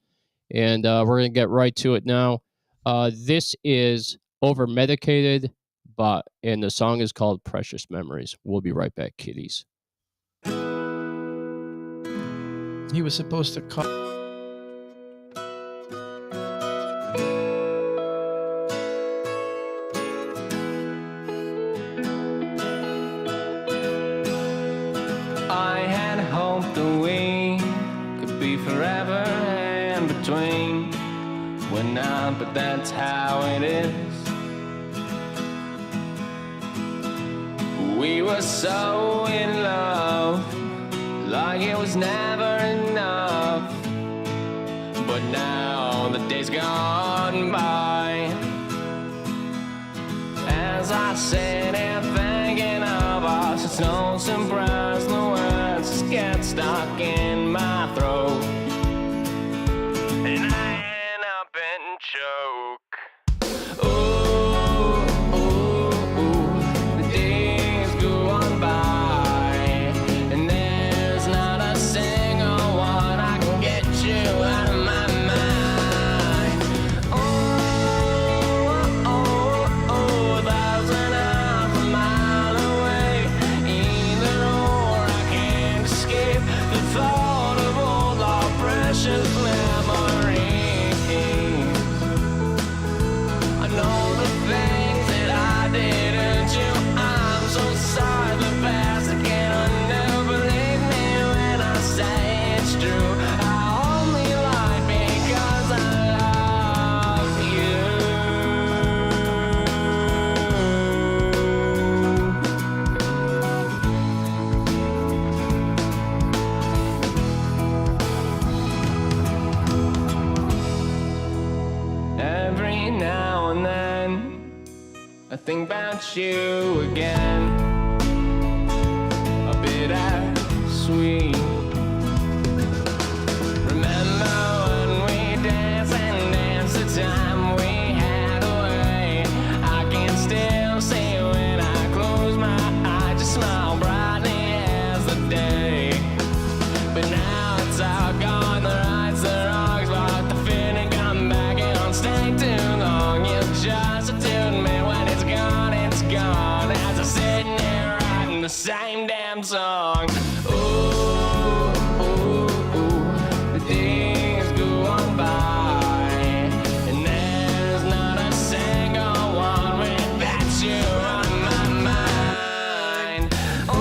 and we're going to get right to it now. This is Over Medicated, and the song is called Precious Memories. We'll be right back, kiddies. He was supposed to call. I had hoped that we could be forever in between. We're not, but that's how it is. We were so in love, like it was never enough. But now the day's gone by. As I sit here thinking of us, it's no surprise the words just get stuck in my throat, and I end up in choke. Ooh, ooh, ooh, the days go on by, and there's not a single one I can get you out of my mind. Oh, oh, oh, there's an half a mile away. Either or, I can't escape the thought of all our precious memories. I know the things that I didn't do. I'm so sorry, the past I can't undo. Believe me when I say it's true. I only lie because I love you. Every now and then I think about you again. A bitter sweet. Remember when we danced and danced the time we had away. I can still see when I close my eyes, just smile brightly as the day. But now it's all gone, the rights, the wrongs, but the feeling come back, it don't stay too long. You just attune me when it's gone, as I sit here writing the same damn song. Ooh, ooh, ooh, the days go on by, and there's not a single one without you on my mind. Oh,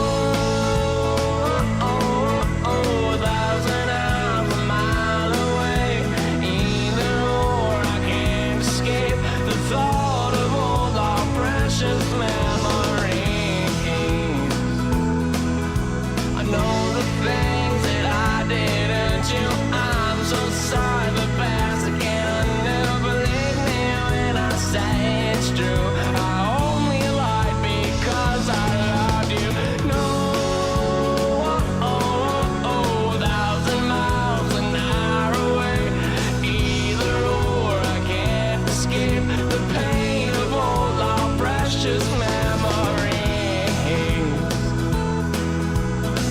oh, oh, there's an half a mile away. Either or, I can't escape the thought precious memories.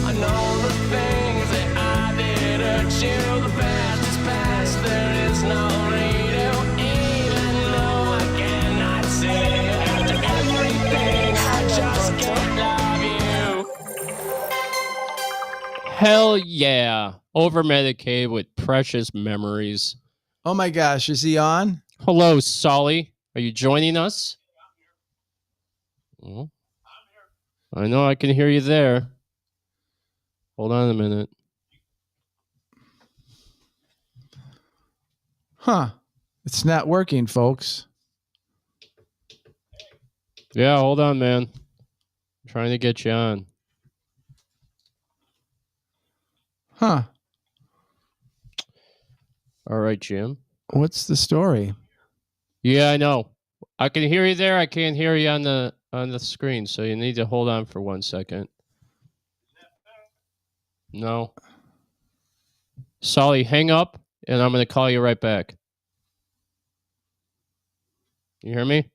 I know the things that I did hurt you. The past is past, there is no redo. Even though I cannot see you, after everything, I just can't love you. Hell yeah. Over medicated with precious memories. Oh my gosh, is he on? Hello, Sully. Are you joining us? Well, I know I can hear you there. Hold on a minute. Huh. It's not working, folks. Yeah, hold on, man. I'm trying to get you on. Huh. All right, Jim. What's the story? Yeah, I know. I can hear you there. I can't hear you on the screen, so you need to hold on for 1 second. No. Sully, hang up, and I'm going to call you right back. You hear me?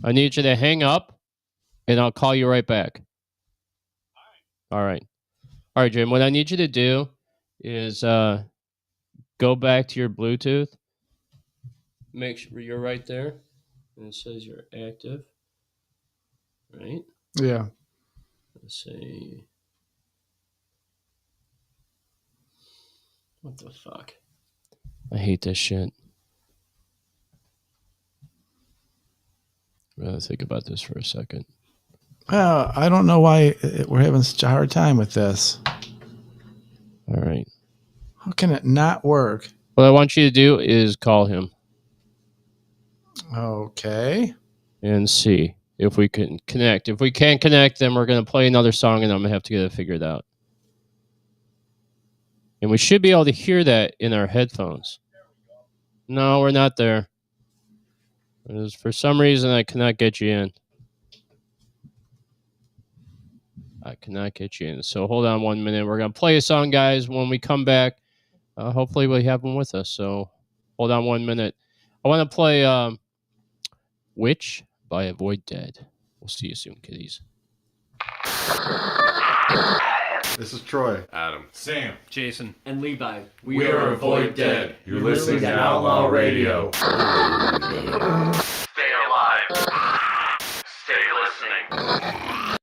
I need you to hang up, and I'll call you right back. All right. All right, Jim. What I need you to do is go back to your Bluetooth. Make sure you're right there. And it says you're active. Right? Yeah. Let's see. What the fuck? I hate this shit. I'm going to think about this for a second. I don't know why we're having such a hard time with this. All right. How can it not work? What I want you to do is call him Okay. and see if we can connect. If we can't connect, then we're going to play another song, and I'm going to have to get it figured out. And we should be able to hear that in our headphones. No, we're not there. For some reason, I cannot get you in. I cannot get you in. So hold on 1 minute. We're going to play a song, guys. When we come back, hopefully we have them with us. So hold on 1 minute. I want to play Witch by Avoid Dead. We'll see you soon, kiddies. This is Troy. Adam. Sam. Jason. And Levi. We are Avoid Dead. You're listening to Outlaw Radio. Stay alive. Stay listening.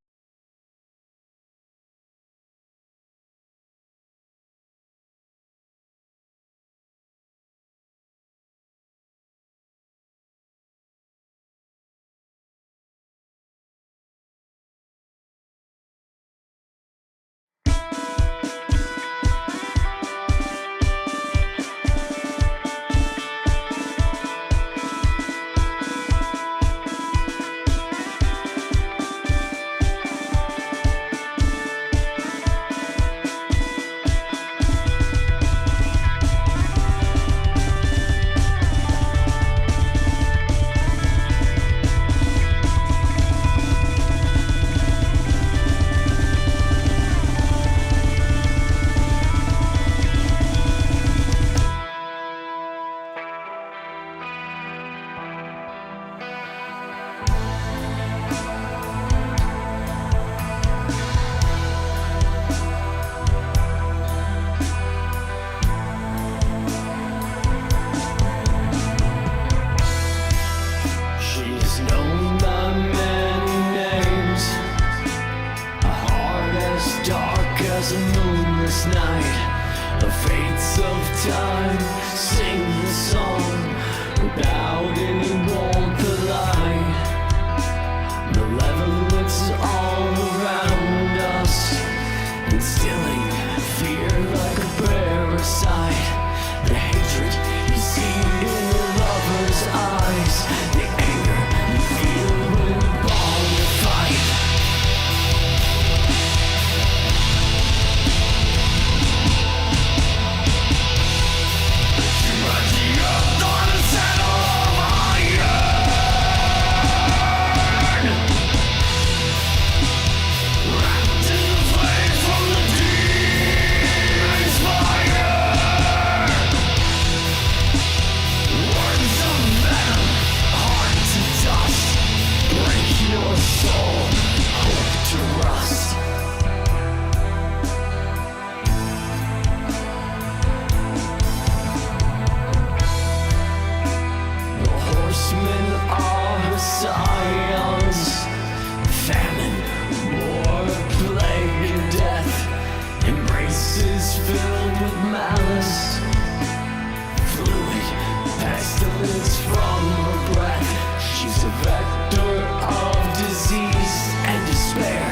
pestilence from her breath. She's a vector of disease and despair,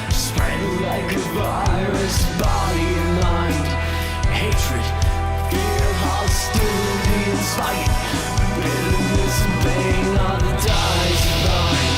spread like a virus, body and mind. Hatred, fear, hostility and spite, bitterness and pain are the ties that bind.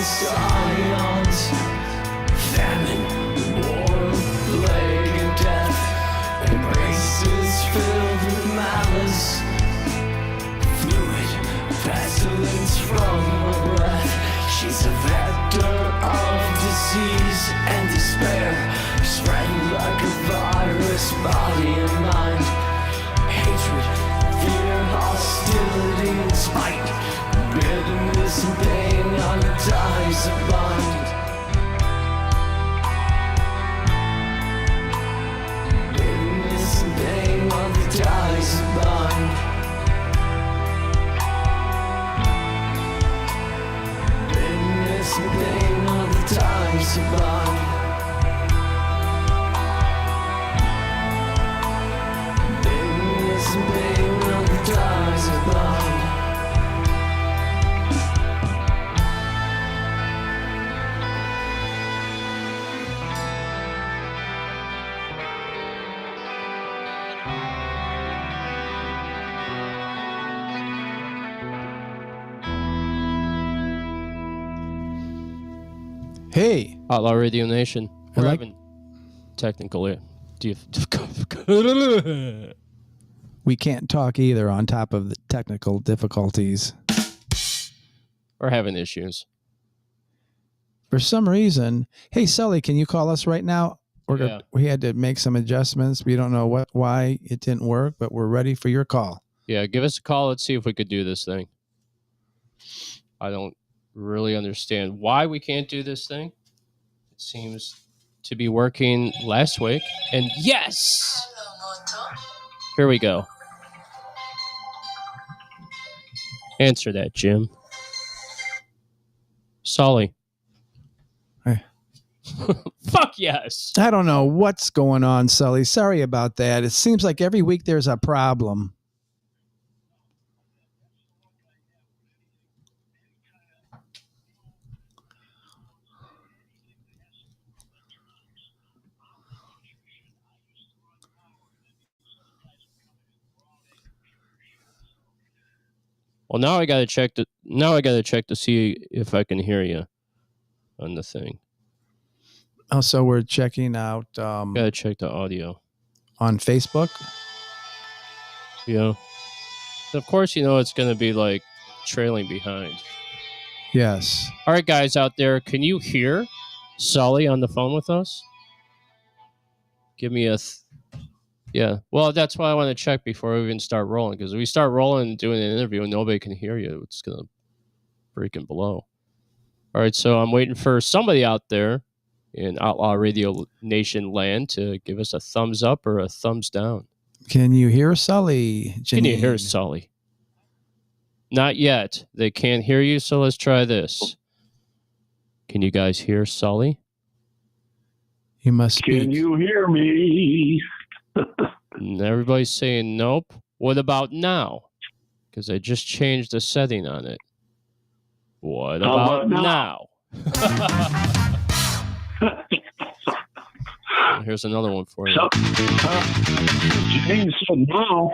Scions, famine, war, plague, and death, embraces filled with malice, fluid, pestilence from her breath. She's a vector of disease and despair, spread like a virus, body and mind. Hatred, fear, hostility, and spite, bitterness and pain are the ties that bind. Bitterness and pain are the ties that bind. Bitterness and pain are the ties that bind. Bitterness and pain are the ties that bind. Hey, Outlaw Radio Nation. I We're like- having technical. Do we can't talk either on top of the technical difficulties. We're having issues. For some reason, hey, Sully, can you call us right now? Yeah. We had to make some adjustments. We don't know why it didn't work, but we're ready for your call. Yeah, give us a call. Let's see if we could do this thing. I don't really understand why we can't do this thing. It seems to be working last week. And yes! Here we go. Answer that, Jim. Sully. Hey. Fuck yes. I don't know what's going on, Sully. Sorry about that. It seems like every week there's a problem. Well, now I gotta check to see if I can hear you on the thing. Also, we're checking out Gotta check the audio. on Facebook. Yeah. Of course, you know it's gonna be like trailing behind. Yes. All right, guys out there, can you hear Sully on the phone with us? Give me a... Yeah. Well, that's why I want to check before we even start rolling, because if we start rolling and doing an interview and nobody can hear you, it's going to freaking blow. All right, so I'm waiting for somebody out there in Outlaw Radio Nation land to give us a thumbs up or a thumbs down. Can you hear Sully? Can you hear Janine? Sully? Not yet. They can't hear you, so let's try this. Can you guys hear Sully? You must speak. Can you hear me? And everybody's saying nope. What about now? Because I just changed the setting on it. What How about about now? Here's another one for you. So, Janine said no.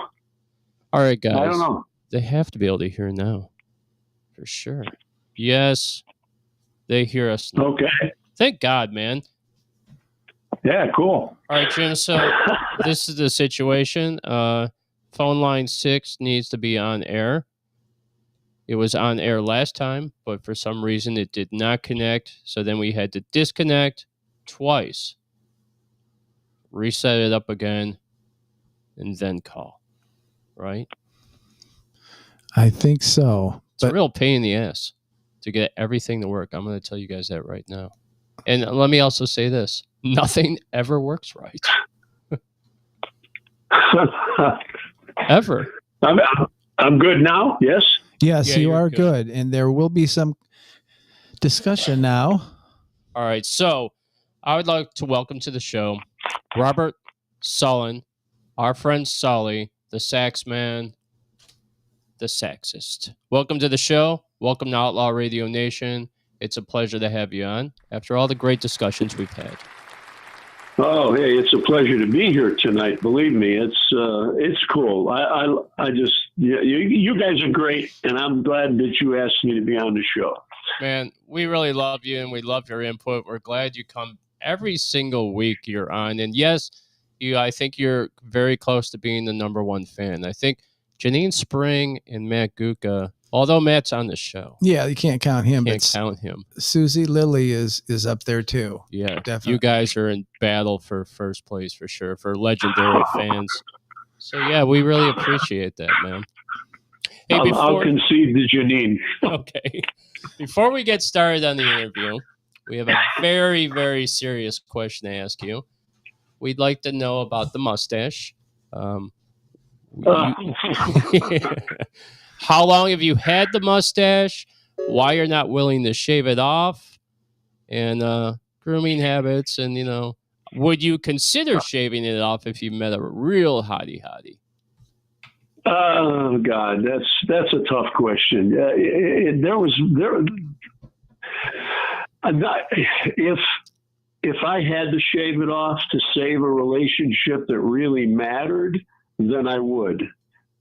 All right, guys. I don't know. They have to be able to hear now. For sure. Yes, they hear us now. Okay. Thank God, man. Yeah, cool. All right, Jim. So this is the situation. Phone line 6 needs to be on air. It was on air last time, but for some reason it did not connect. So then we had to disconnect twice, reset it up again, and then call. Right? I think so. It's a real pain in the ass to get everything to work. I'm going to tell you guys that right now. And let me also say this. Nothing ever works right. Ever. I'm good now. Yes. Yes, Yeah, you you're are good. good. And there will be some discussion now. All right. So I would like to welcome to the show Robert Sullen, our friend Sully, the sax man, the saxist. Welcome to the show. Welcome to Outlaw Radio Nation. It's a pleasure to have you on after all the great discussions we've had. Oh, hey, it's a pleasure to be here tonight. Believe me, it's cool. I just you guys are great, and I'm glad that you asked me to be on the show. Man, we really love you, and we love your input. We're glad you come every single week you're on. And yes, I think you're very close to being the number one fan. I think Janine Spring and Matt Guca, although Matt's on the show. Yeah, you can't count him. Can't count him. Susie Lilly is up there too. Yeah, definitely. You guys are in battle for first place for sure, for legendary fans. So yeah, we really appreciate that, man. Hey, I'll concede to Janine. Okay. Before we get started on the interview, we have a very, very serious question to ask you. We'd like to know about the mustache. How long have you had the mustache? Why you're not willing to shave it off? And grooming habits. And, would you consider shaving it off if you met a real hottie? Oh God, that's a tough question. If I had to shave it off to save a relationship that really mattered, then I would.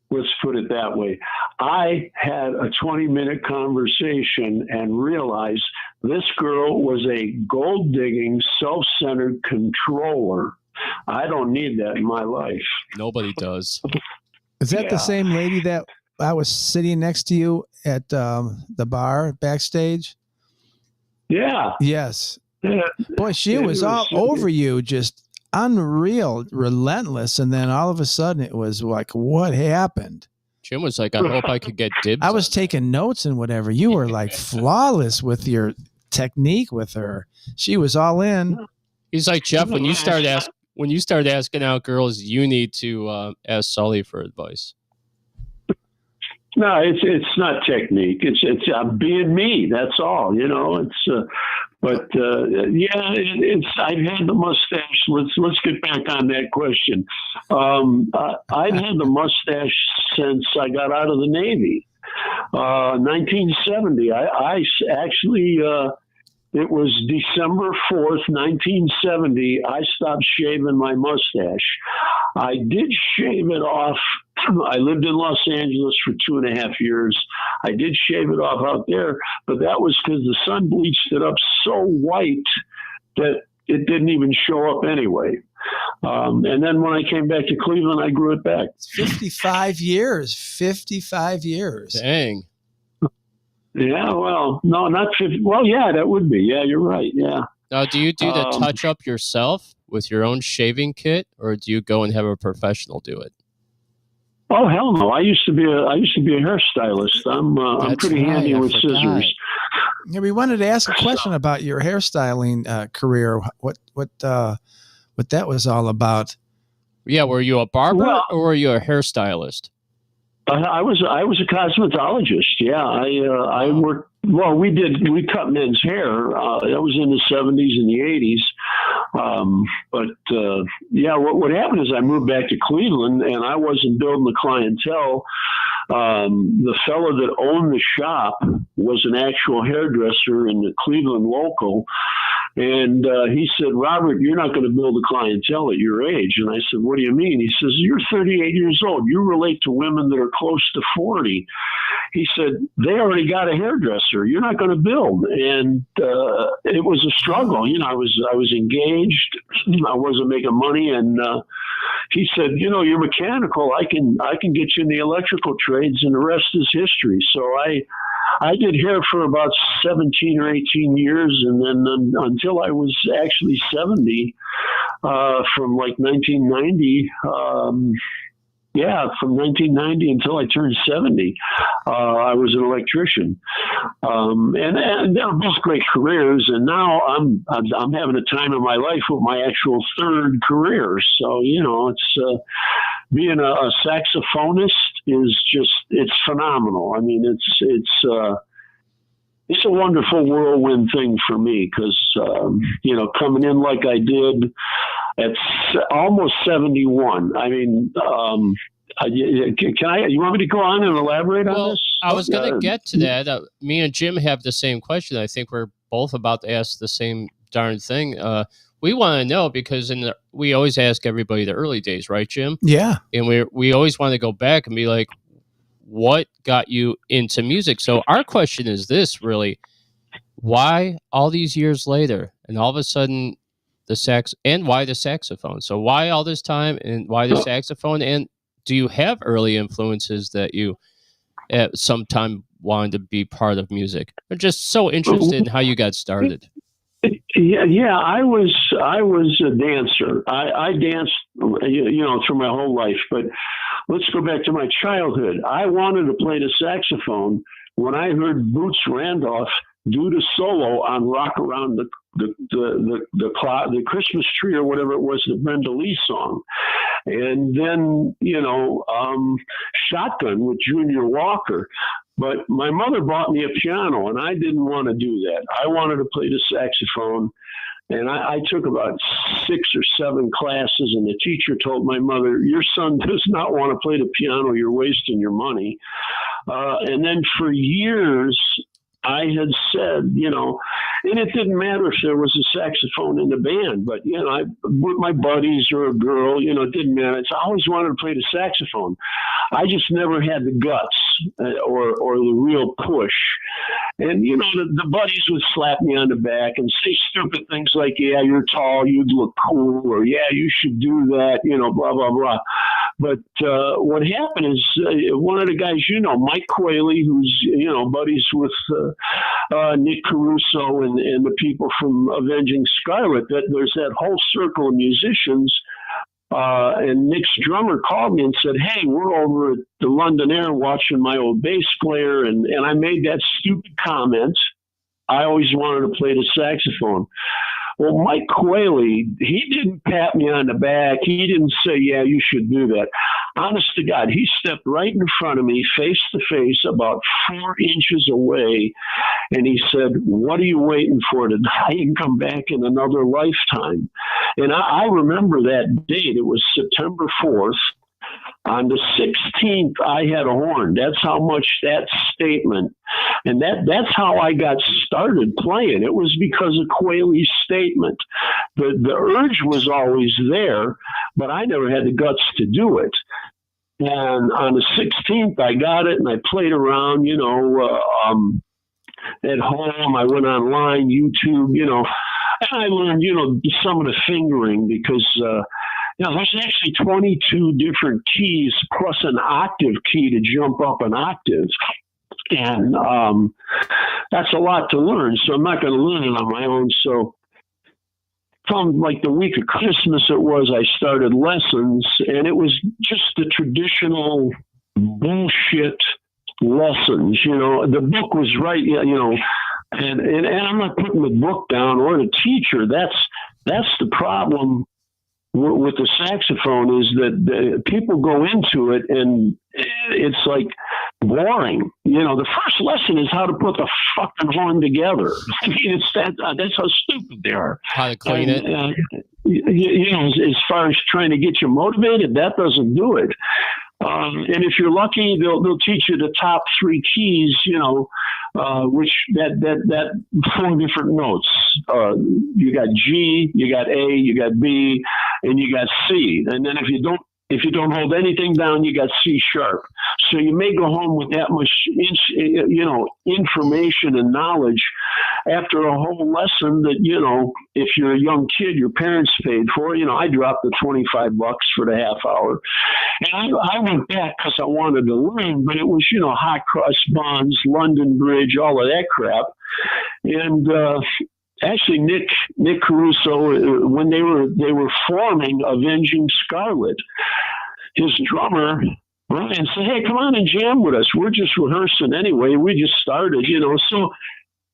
Let's put it that way. I had a 20-minute conversation and realized this girl was a gold-digging, self-centered controller. I don't need that in my life. Nobody does. Is that the same lady that I was sitting next to you at the bar backstage? Yeah. Yes. Yeah. Boy, she was all over you, just unreal, relentless. And then all of a sudden it was like, what happened? Jim was like, I hope I could get dibs. I was taking notes and whatever. You were like flawless with your technique with her. She was all in. He's like, Jeff, when you start asking out girls, you need to ask Sully for advice. No, it's not technique. It's I'm being me. That's all. I've had the mustache. Let's get back on that question. I've had the mustache since I got out of the Navy. 1970. I actually. It was December 4th, 1970. I stopped shaving my mustache. I did shave it off. I lived in Los Angeles for 2.5 years. I did shave it off out there, but that was because the sun bleached it up so white that it didn't even show up anyway. And then when I came back to Cleveland, I grew it back. 55 years. 55 years. Dang. Yeah, well, no, not 50. Well, yeah, that would be. Yeah, you're right. Yeah. Now, do you do the touch up yourself with your own shaving kit, or do you go and have a professional do it? Oh hell no! I used to be a hairstylist. I'm pretty handy with scissors. Yeah, we wanted to ask a question about your hairstyling career. What that was all about? Yeah, were you a barber or were you a hairstylist? I was a cosmetologist. Yeah, I worked. Well, we cut men's hair. That was in the 70s and the 80s. Yeah, what happened is I moved back to Cleveland, and I wasn't building the clientele. The fellow that owned the shop was an actual hairdresser in the Cleveland local. And he said, Robert, you're not going to build a clientele at your age. And I said, what do you mean? He says, you're 38 years old. You relate to women that are close to 40. He said, they already got a hairdresser. You're not going to build. And it was a struggle. You know, I was engaged. I wasn't making money. And he said, you know, you're mechanical. I can get you in the electrical trades, and the rest is history. So I did hair for about 17 or 18 years, and then until I was actually 70, from like 1990, from 1990 until I turned 70, I was an electrician. And they were both great careers, and now I'm having a time of my life with my actual third career. So, you know, it's being a saxophonist is just, it's phenomenal. I mean, it's a wonderful whirlwind thing for me because, you know, coming in like I did at almost 71. I mean, you want me to go on and elaborate on this? I was going to get to that. Me and Jim have the same question. I think we're both about to ask the same darn thing. We want to know because we always ask everybody the early days, right, Jim? Yeah. And we always want to go back and be like, what got you into music? So our question is this, really: why all these years later, and all of a sudden the sax, and why the saxophone? So why all this time, and why the saxophone? And do you have early influences that you at some time wanted to be part of music? I'm just so interested in how you got started. Yeah, I was a dancer. I danced, you know, through my whole life. But let's go back to my childhood. I wanted to play the saxophone when I heard Boots Randolph do the solo on "Rock Around the Christmas Tree" or whatever it was, the Brenda Lee song. And then, you know, Shotgun with Junior Walker. But my mother bought me a piano, and I didn't want to do that. I wanted to play the saxophone, and I took about 6 or 7 classes, and the teacher told my mother, your son does not want to play the piano. You're wasting your money. And then for years, I had said, you know, and it didn't matter if there was a saxophone in the band, but, you know, with my buddies or a girl, you know, it didn't matter. I always wanted to play the saxophone. I just never had the guts or the real push. And, you know, the buddies would slap me on the back and say stupid things like, yeah, you're tall, you'd look cool, or yeah, you should do that, you know, blah, blah, blah. But what happened is one of the guys, you know, Mike Qualey, who's, you know, buddies with Nick Caruso and the people from Avenging Scarlet, that there's that whole circle of musicians. And Nick's drummer called me and said, hey, we're over at the London Air watching my old bass player. And I made that stupid comment. I always wanted to play the saxophone. Well, Mike Qualey, he didn't pat me on the back. He didn't say, yeah, you should do that. Honest to God, he stepped right in front of me, face to face, about 4 inches away. And he said, what are you waiting for to die and come back in another lifetime? And I remember that date. It was September 4th. On the 16th, I had a horn. That's how much that statement, and that's how I got started playing. It was because of Qualey's statement. The urge was always there, but I never had the guts to do it. And on the 16th, I got it, and I played around, you know, at home. I went online, YouTube, you know, and I learned, you know, some of the fingering because, you know, there's actually 22 different keys plus an octave key to jump up an octave. And that's a lot to learn. So I'm not going to learn it on my own. So from like the week of Christmas I started lessons, and it was just the traditional bullshit lessons. You know, the book was right, you know, and I'm not putting the book down or the teacher. That's the problem with the saxophone is that people go into it and it's like boring. The first lesson is how to put the fucking horn together. I mean, that's how stupid they are. How to clean it. As far as trying to get you motivated, that doesn't do it. And if you're lucky, they'll teach you the top 3 keys, which that 4 different notes. You got G, you got A, you got B, and you got C. And then if you don't hold anything down, you got C sharp. So you may go home with that much, information and knowledge after a whole lesson that, if you're a young kid, your parents paid for. I dropped the $25 for the half hour. And I went back because I wanted to learn, but it was, hot cross buns, London Bridge, all of that crap. And, actually, Nick Caruso, when they were forming Avenging Scarlet, his drummer Ryan said, "Hey, come on and jam with us. We're just rehearsing anyway. We just started, So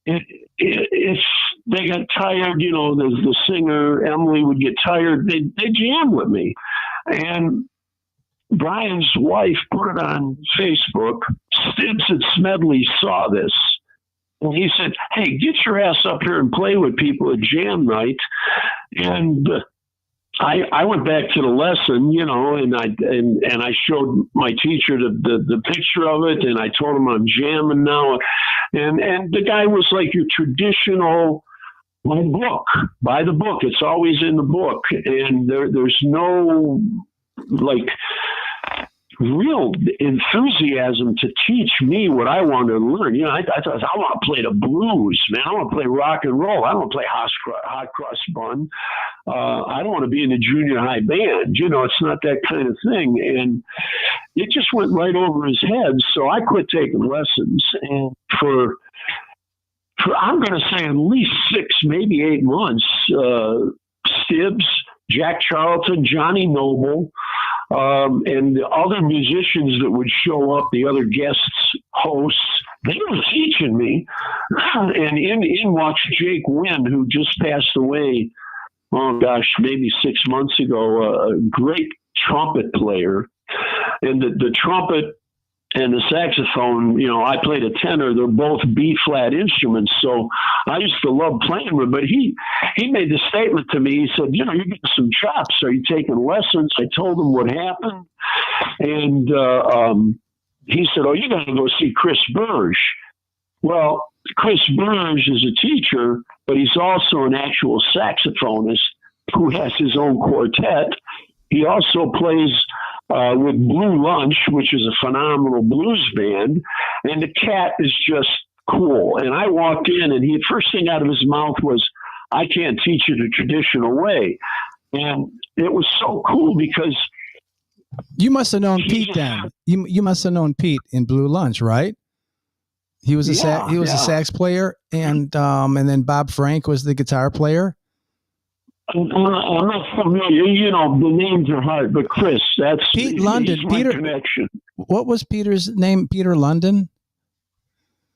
if they got tired, the singer Emily would get tired. They jam with me, and Brian's wife put it on Facebook. Stibbs at Smedley saw this. And he said, "Hey, get your ass up here and play with people at jam night." And I went back to the lesson, and I showed my teacher the picture of it, and I told him I'm jamming now. And the guy was like, "Your traditional book, buy the book. It's always in the book." And there's no real enthusiasm to teach me what I wanted to learn. I thought, I want to play the blues, man. I want to play rock and roll. I don't want to play hot cross bun. I don't want to be in a junior high band. It's not that kind of thing. And it just went right over his head. So I quit taking lessons. And for I'm going to say at least 6, maybe 8 months, Stibbs, Jack Charlton, Johnny Noble, and the other musicians that would show up, the other guests, hosts, they were teaching me. And in walks Jake Wynn, who just passed away, maybe 6 months ago, a great trumpet player. And the trumpet and the saxophone, I played a tenor. They're both B-flat instruments. So I used to love playing with, but he made the statement to me. He said, "You're getting some chops. Are you taking lessons?" I told him what happened. And he said, "Oh, you got to go see Chris Burge." Well, Chris Burge is a teacher, but he's also an actual saxophonist who has his own quartet. He also plays with Blue Lunch, which is a phenomenal blues band, and the cat is just cool. And I walked in, and first thing out of his mouth was, "I can't teach you the traditional way." And it was so cool because you must have known Pete then. You must have known Pete in Blue Lunch, right? He was a sax player, and then Bob Frank was the guitar player. I'm not familiar. The names are hard, but Chris, that's Pete London. Peter connection. What was Peter's name? Peter London.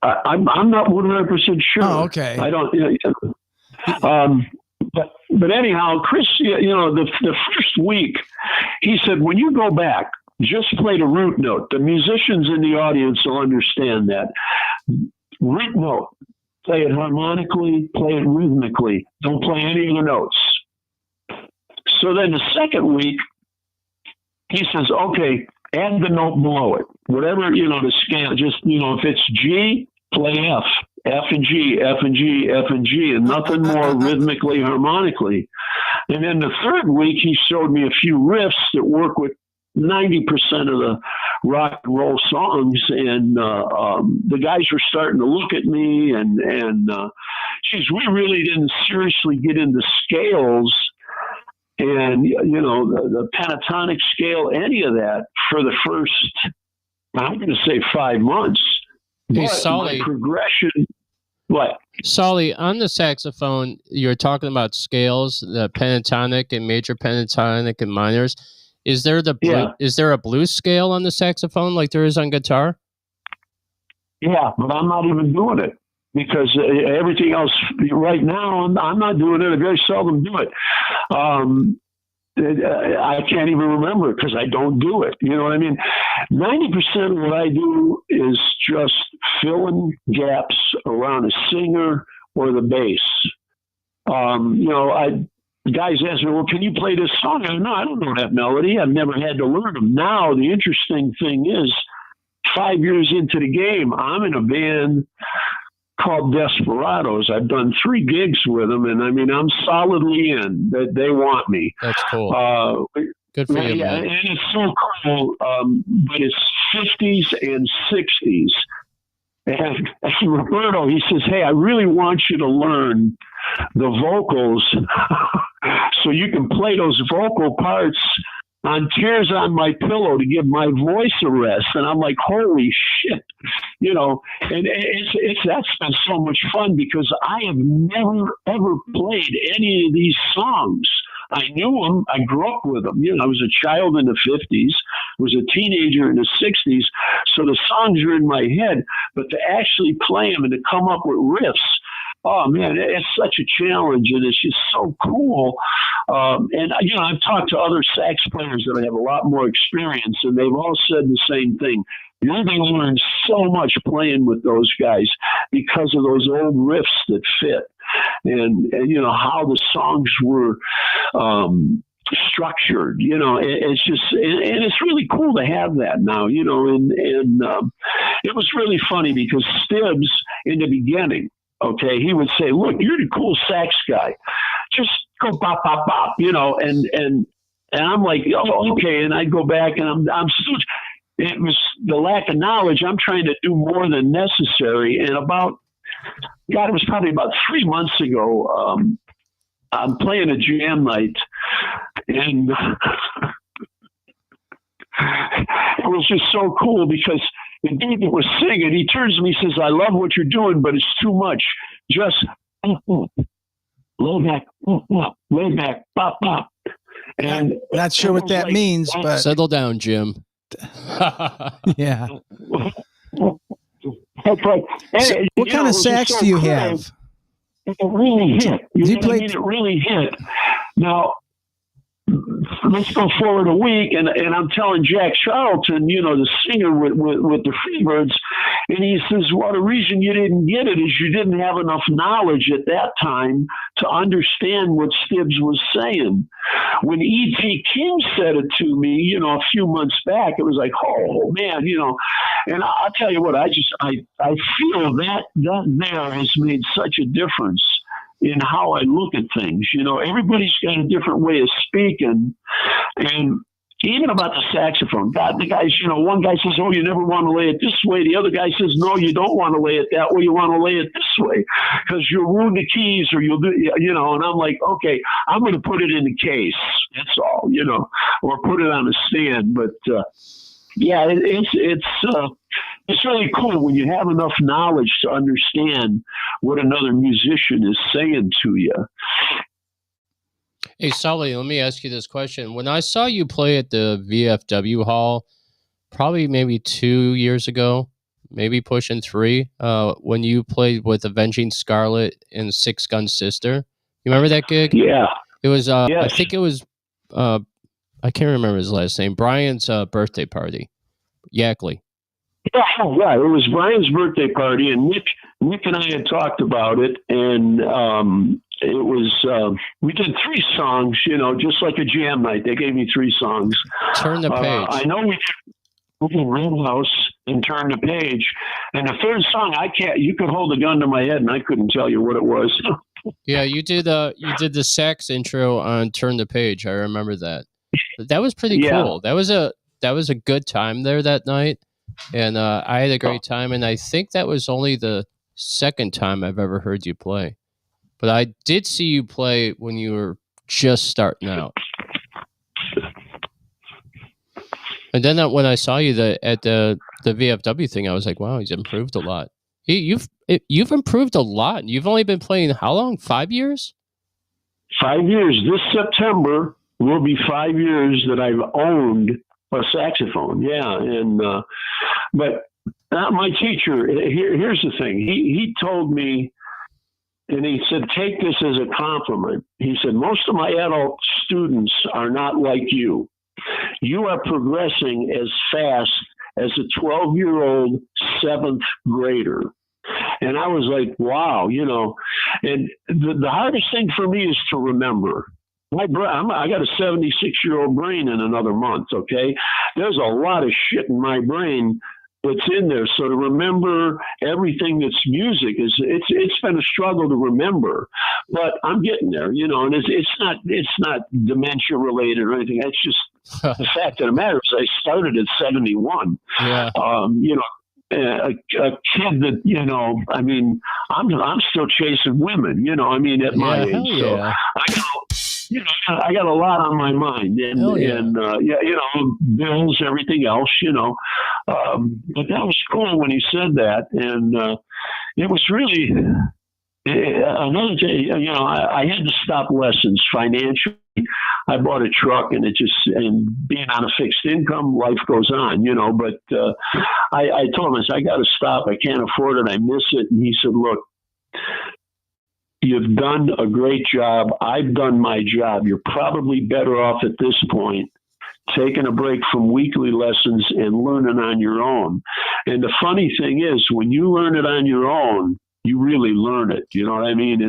I'm not 100% sure. Oh, okay. I don't. But anyhow, Chris, the first week, he said, "When you go back, just play the root note. The musicians in the audience will understand that. Root note. Play it harmonically. Play it rhythmically. Don't play any of the notes." So then the second week, he says, "Okay, add the note below it. Whatever, the scale, just, if it's G, play F, F and G, F and G, F and G, and nothing more rhythmically, harmonically." And then the third week, he showed me a few riffs that work with 90% of the rock and roll songs. And the guys were starting to look at me and geez, we really didn't seriously get into scales and, the pentatonic scale, any of that for the first, I'm going to say 5 months. Hey, but Sully. my progression, what? Sully, on the saxophone, you're talking about scales, the pentatonic and major pentatonic and minors. Is there is there a blues scale on the saxophone like there is on guitar? Yeah, but I'm not even doing it because everything else right now, I'm not doing it. I very seldom do it. I can't even remember because I don't do it. You know what I mean? 90% of what I do is just filling gaps around a singer or the bass. Guys ask me, well, can you play this song? I go, no, I don't know that melody. I've never had to learn them. Now, the interesting thing is, 5 years into the game, I'm in a band called Desperados. I've done 3 gigs with them, and I mean, I'm solidly in. They want me. That's cool. Good for you, man. And it's so cool, but it's 50s and 60s. And Roberto, he says, hey, I really want you to learn the vocals so you can play those vocal parts on Tears on My Pillow to give my voice a rest. And I'm like, holy shit, and that's been so much fun because I have never, ever played any of these songs. I knew them. I grew up with them. I was a child in the 50s, was a teenager in the 60s. So the songs are in my head, but to actually play them and to come up with riffs, oh man, it's such a challenge, and it's just so cool. And I've talked to other sax players that have a lot more experience, and they've all said the same thing. You're going to learn so much playing with those guys because of those old riffs that fit, and how the songs were structured. It's just, and it's really cool to have that now. And it was really funny because Stibbs in the beginning. Okay, he would say, look, you're the cool sax guy. Just go bop, bop, bop, and I'm like, oh, okay. And I'd go back and I'm still, it was the lack of knowledge. I'm trying to do more than necessary. And it was probably about 3 months ago. I'm playing a jam night, and it was just so cool because the dude that was singing, he turns to me and says, I love what you're doing, but it's too much. Just lay back, bop, bop. And not sure what that means, but settle down, Jim. Yeah. So what kind of sax do you have? It really hit. It really hit. Now, let's go forward a week, and I'm telling Jack Charlton, the singer with the Freebirds, and he says, well, the reason you didn't get it is you didn't have enough knowledge at that time to understand what Stibbs was saying. When E.T. King said it to me, a few months back, it was like, oh, man, and I'll tell you what, I feel that there has made such a difference in how I look at things. Everybody's got a different way of speaking. And even about the saxophone, God, the guys, one guy says, oh, you never want to lay it this way. The other guy says, no, you don't want to lay it that way. You want to lay it this way because you'll ruin the keys or you'll do, and I'm like, okay, I'm going to put it in the case. That's all, or put it on a stand. But, yeah, it's really cool when you have enough knowledge to understand what another musician is saying to you. Hey, Sully, let me ask you this question. When I saw you play at the VFW Hall, probably maybe 2 years ago, maybe pushing 3, when you played with Avenging Scarlet and Six Gun Sister, you remember that gig? Yeah. It was, yes. I think it was, I can't remember his last name, Brian's birthday party, Yackley. Yeah, it was Brian's birthday party, and Nick and I had talked about it, and it was we did 3 songs, just like a jam night. They gave me 3 songs. Turn the page. I know we did Roadhouse and Turn the Page, and the 3rd song you could hold a gun to my head, and I couldn't tell you what it was. Yeah, you did the sax intro on Turn the Page. I remember that. That was pretty cool. That was a good time there that night. And I had a great time, and I think that was only the 2nd time I've ever heard you play. But I did see you play when you were just starting out. And then when I saw you at the VFW thing, I was like, wow, he's improved a lot. You've improved a lot. You've only been playing how long? 5 years? 5 years. This September will be 5 years that I've owned a saxophone. Yeah. And but my teacher, here's the thing. He told me And he said, take this as a compliment. He said, most of my adult students are not like you. You are progressing as fast as a 12-year-old seventh grader. And I was like, wow, you know. And the hardest thing for me is to remember. I got a 76-year-old brain in another month, okay? There's a lot of shit in my brain that's in there. So to remember everything that's music it's been a struggle to remember, but I'm getting there, you know. And it's not dementia related or anything. It's just the fact of the matter is I started at 71. Yeah. You know, a kid that, you know, I mean, I'm still chasing women, you know. I mean, at my age, so I got a lot on my mind, and you know, bills, everything else, you know. But that was cool when he said that, and it was really another day. You know, I had to stop lessons financially. I bought a truck, and and being on a fixed income, life goes on, you know. But I told him, I said, I got to stop. I can't afford it. I miss it. And he said, look, you've done a great job. I've done my job. You're probably better off at this point taking a break from weekly lessons and learning on your own. And the funny thing is, when you learn it on your own, you really learn it. You know what I mean?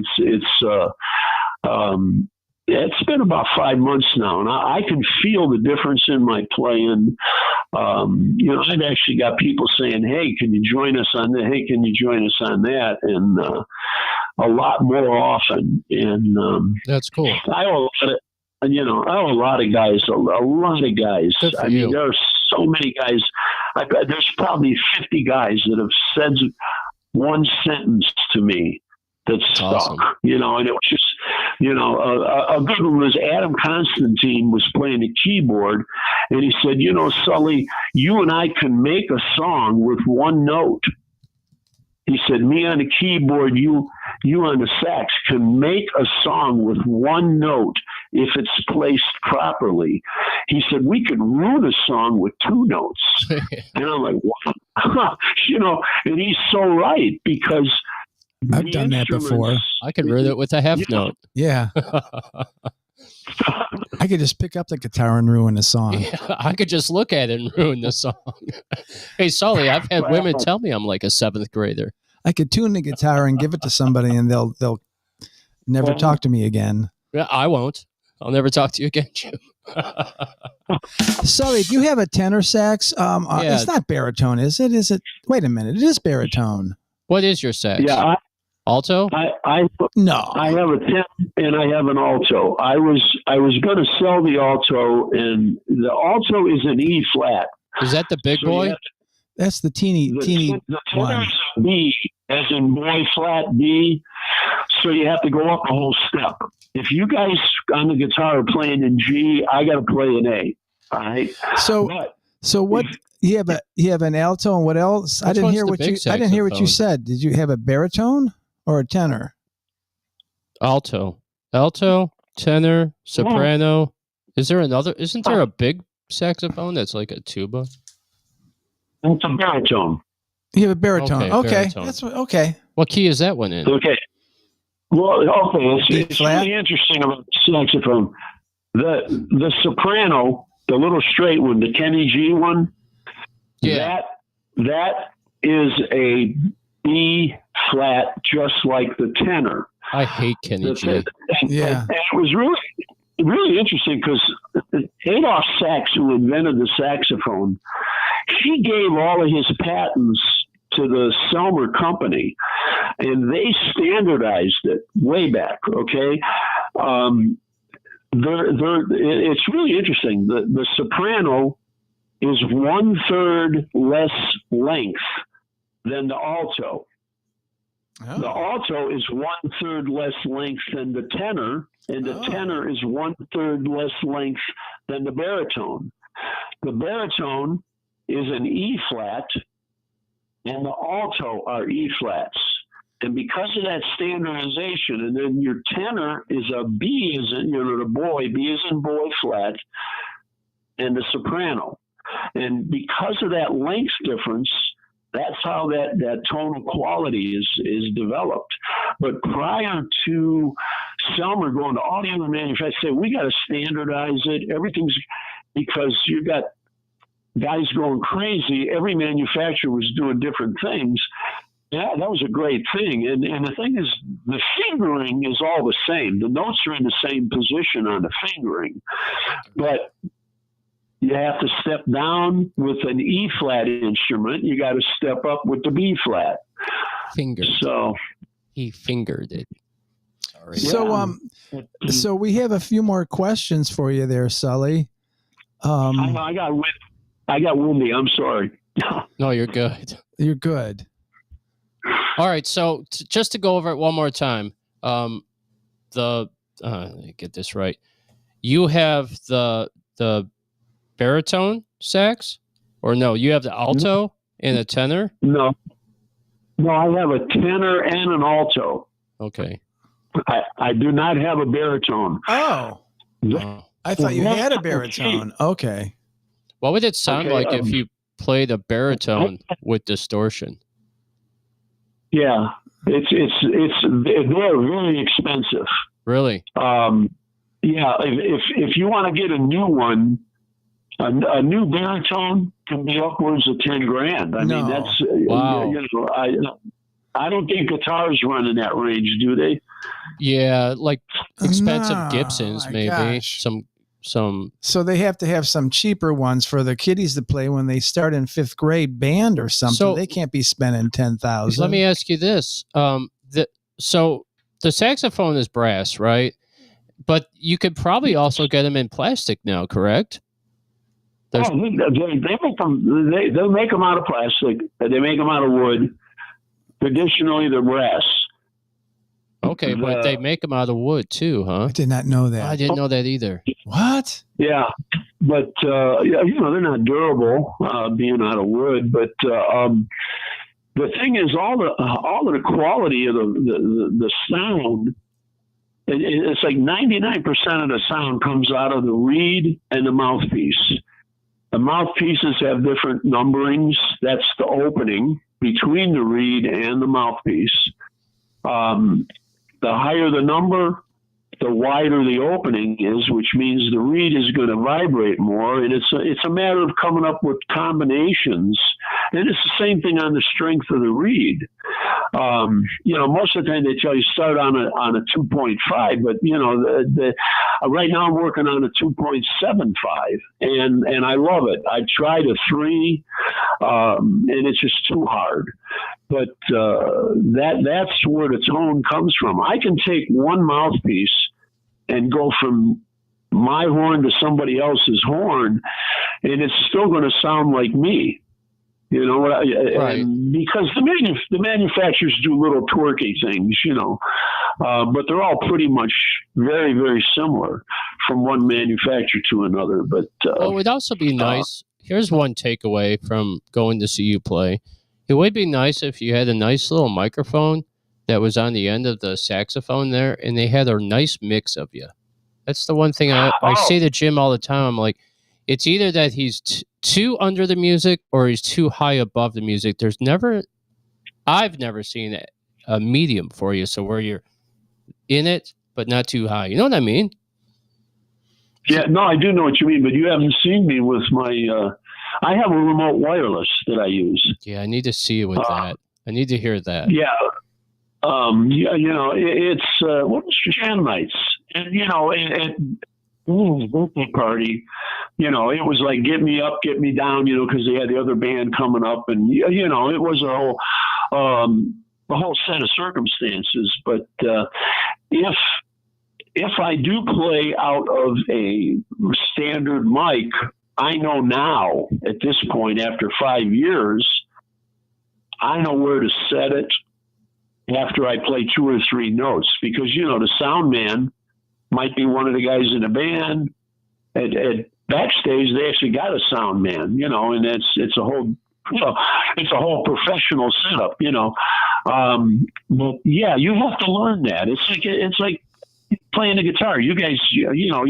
It's been about 5 months now, and I can feel the difference in my playing. You know, I've actually got people saying, hey, can you join us on that? Hey, can you join us on that? And a lot more often. And that's cool. I owe a lot of guys. A lot of guys. I mean, there are so many guys. There's probably 50 guys that have said one sentence to me that stuck. Awesome. You know, and it was just, you know, a good one was Adam Constantine was playing the keyboard, and he said, you know, Sully, you and I can make a song with one note. He said, me on the keyboard, you on the sax can make a song with one note if it's placed properly. He said, we could ruin a song with two notes. And I'm like, wow. You know, and he's so right, because I've done that before. I could ruin it with a half note. Yeah. I could just pick up the guitar and ruin a song. Yeah, I could just look at it and ruin the song. Hey, Sully, I've had women tell me I'm like a seventh grader. I could tune the guitar and give it to somebody, and they'll never talk to me again. Yeah, I won't. I'll never talk to you again, Jim. Sully, do you have a tenor sax? It's not baritone, is it? Is it? Wait a minute. It is baritone. What is your sax? Yeah. Alto? No. I have a tenor and I have an alto. I was going to sell the alto, and the alto is an E flat. Is that the big boy? That's the teeny the one. tenor is a B, as in boy flat B. So you have to go up a whole step. If you guys on the guitar are playing in G, I got to play in A. All right. So what? You have an alto, and what else? I didn't hear what you said. Did you have a baritone or a tenor? Alto, tenor, soprano. Is there another? Isn't there a big saxophone that's like a tuba? It's a baritone. You have a baritone. Okay. Baritone. That's okay. What key is that one in? Okay. Well, okay. It's really interesting about saxophone. The soprano, the little straight one, the Kenny G one. Yeah. That is a B flat, just like the tenor. I hate Kenny G. And it was really interesting, because Adolph Sax, who invented the saxophone, he gave all of his patents to the Selmer Company, and they standardized it way back. Okay. It's really interesting. The soprano is 1/3 less length than the alto. Oh. The alto is 1/3 less length than the tenor, and the tenor is 1/3 less length than the baritone. The baritone is an E flat, and the alto are E flats. And because of that standardization, and then your tenor is a B as in, the boy, B as in boy flat, and the soprano. And because of that length difference, That's how that tonal quality is developed. But prior to Selmer going to all the other manufacturers, say we got to standardize it. Everything's because you got guys going crazy. Every manufacturer was doing different things. Yeah, that was a great thing. And the thing is, the fingering is all the same. The notes are in the same position on the fingering, but you have to step down with an E flat instrument. You got to step up with the B flat. Fingered. So he fingered it. Sorry. So we have a few more questions for you there, Sully. I got windy. I'm sorry. No, you're good. You're good. All right, so just to go over it one more time, let me get this right. You have the baritone sax, or no? You have the alto and a tenor. No, I have a tenor and an alto. Okay. I do not have a baritone. Oh, I thought you had a baritone. Okay. What would it sound like if you played a baritone with distortion? Yeah, they're very expensive. Really? Yeah, if you want to get a new one, a new baritone can be upwards of $10,000. I mean, that's wow. I don't think guitars run in that range, do they? Yeah, like expensive Gibsons, my maybe gosh. some. So they have to have some cheaper ones for the kiddies to play when they start in 5th grade band or something. So- they can't be spending $10,000. Let me ask you this: so the saxophone is brass, right? But you could probably also get them in plastic now, correct? They make them. They'll make them out of plastic. They make them out of wood. Traditionally, they're brass. Okay, but they make them out of wood too, huh? I did not know that. I didn't know that either. What? Yeah, but they're not durable, being out of wood. But the thing is, all of the quality of the sound, it's like 99% of the sound comes out of the reed and the mouthpiece. The mouthpieces have different numberings. That's the opening between the reed and the mouthpiece. The higher the number, the wider the opening is, which means the reed is going to vibrate more. And it's a matter of coming up with combinations. And it's the same thing on the strength of the reed. Most of the time they tell you start on a 2.5, but right now I'm working on a 2.75, and I love it. I tried a 3, and it's just too hard. But that's where the tone comes from. I can take one mouthpiece and go from my horn to somebody else's horn, and it's still going to sound like me. Right. And because the manufacturers do little twerky things, but they're all pretty much very, very similar from one manufacturer to another. But well, it would also be nice. Here's one takeaway from going to see you play. It would be nice if you had a nice little microphone that was on the end of the saxophone there, and they had a nice mix of you. That's the one thing I say to Jim all the time. I'm like, it's either that he's too under the music or he's too high above the music. I've never seen a medium for you, so where you're in it but not too high. You know what I mean? Yeah, no, I do know what you mean, but you haven't seen me with my. I have a remote wireless that I use. Yeah, I need to see you with that. I need to hear that. Yeah. It's what was Shannonites, and at birthday party, it was like get me up, get me down, because they had the other band coming up, and it was a whole set of circumstances. But if I do play out of a standard mic, I know now at this point, after 5 years, I know where to set it after I play 2 or 3 notes, because, the sound man might be one of the guys in the band. At backstage, they actually got a sound man, and it's a whole professional setup, but yeah, you have to learn that. It's like playing the guitar. You guys, you don't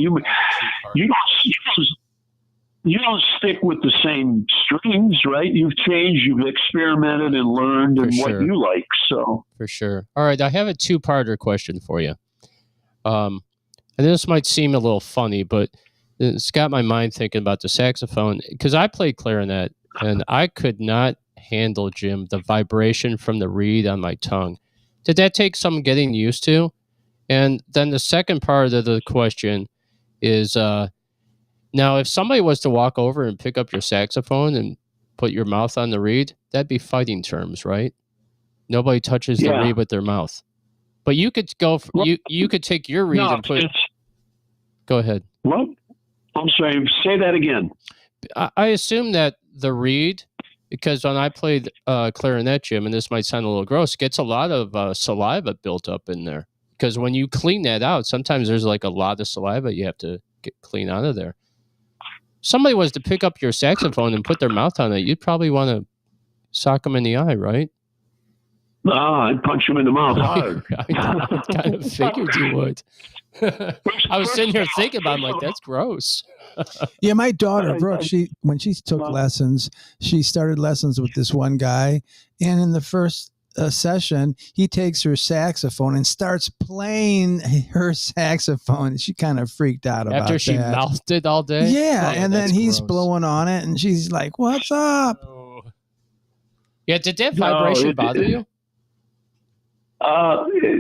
you don't stick with the same strings, right? You've changed, you've experimented and learned and what you like. So for sure. All right, I have a two-parter question for you. And this might seem a little funny, but it's got my mind thinking about the saxophone because I played clarinet and I could not handle, Jim, the vibration from the reed on my tongue. Did that take some getting used to? And then the second part of the question is, now if somebody was to walk over and pick up your saxophone and put your mouth on the reed, that'd be fighting terms, right? Nobody touches the reed with their mouth. But you could go, you could take your reed and put. Go ahead. What? I'm sorry. Say that again. I assume that the reed, because when I played clarinet, Jim, and this might sound a little gross, gets a lot of saliva built up in there. Because when you clean that out, sometimes there's like a lot of saliva you have to get clean out of there. Somebody was to pick up your saxophone and put their mouth on it, you'd probably want to sock them in the eye, right? I'd punch him in the mouth hard. I kind of figured you would. I was sitting here thinking about it, like, that's gross. Yeah, my daughter, Brooke, when she took lessons, she started lessons with this one guy. And in the first session, he takes her saxophone and starts playing her saxophone. She kind of freaked out about that. After she mouthed it all day? Yeah, and then he's blowing on it, and she's like, what's up? Oh. Yeah, did that vibration bother you?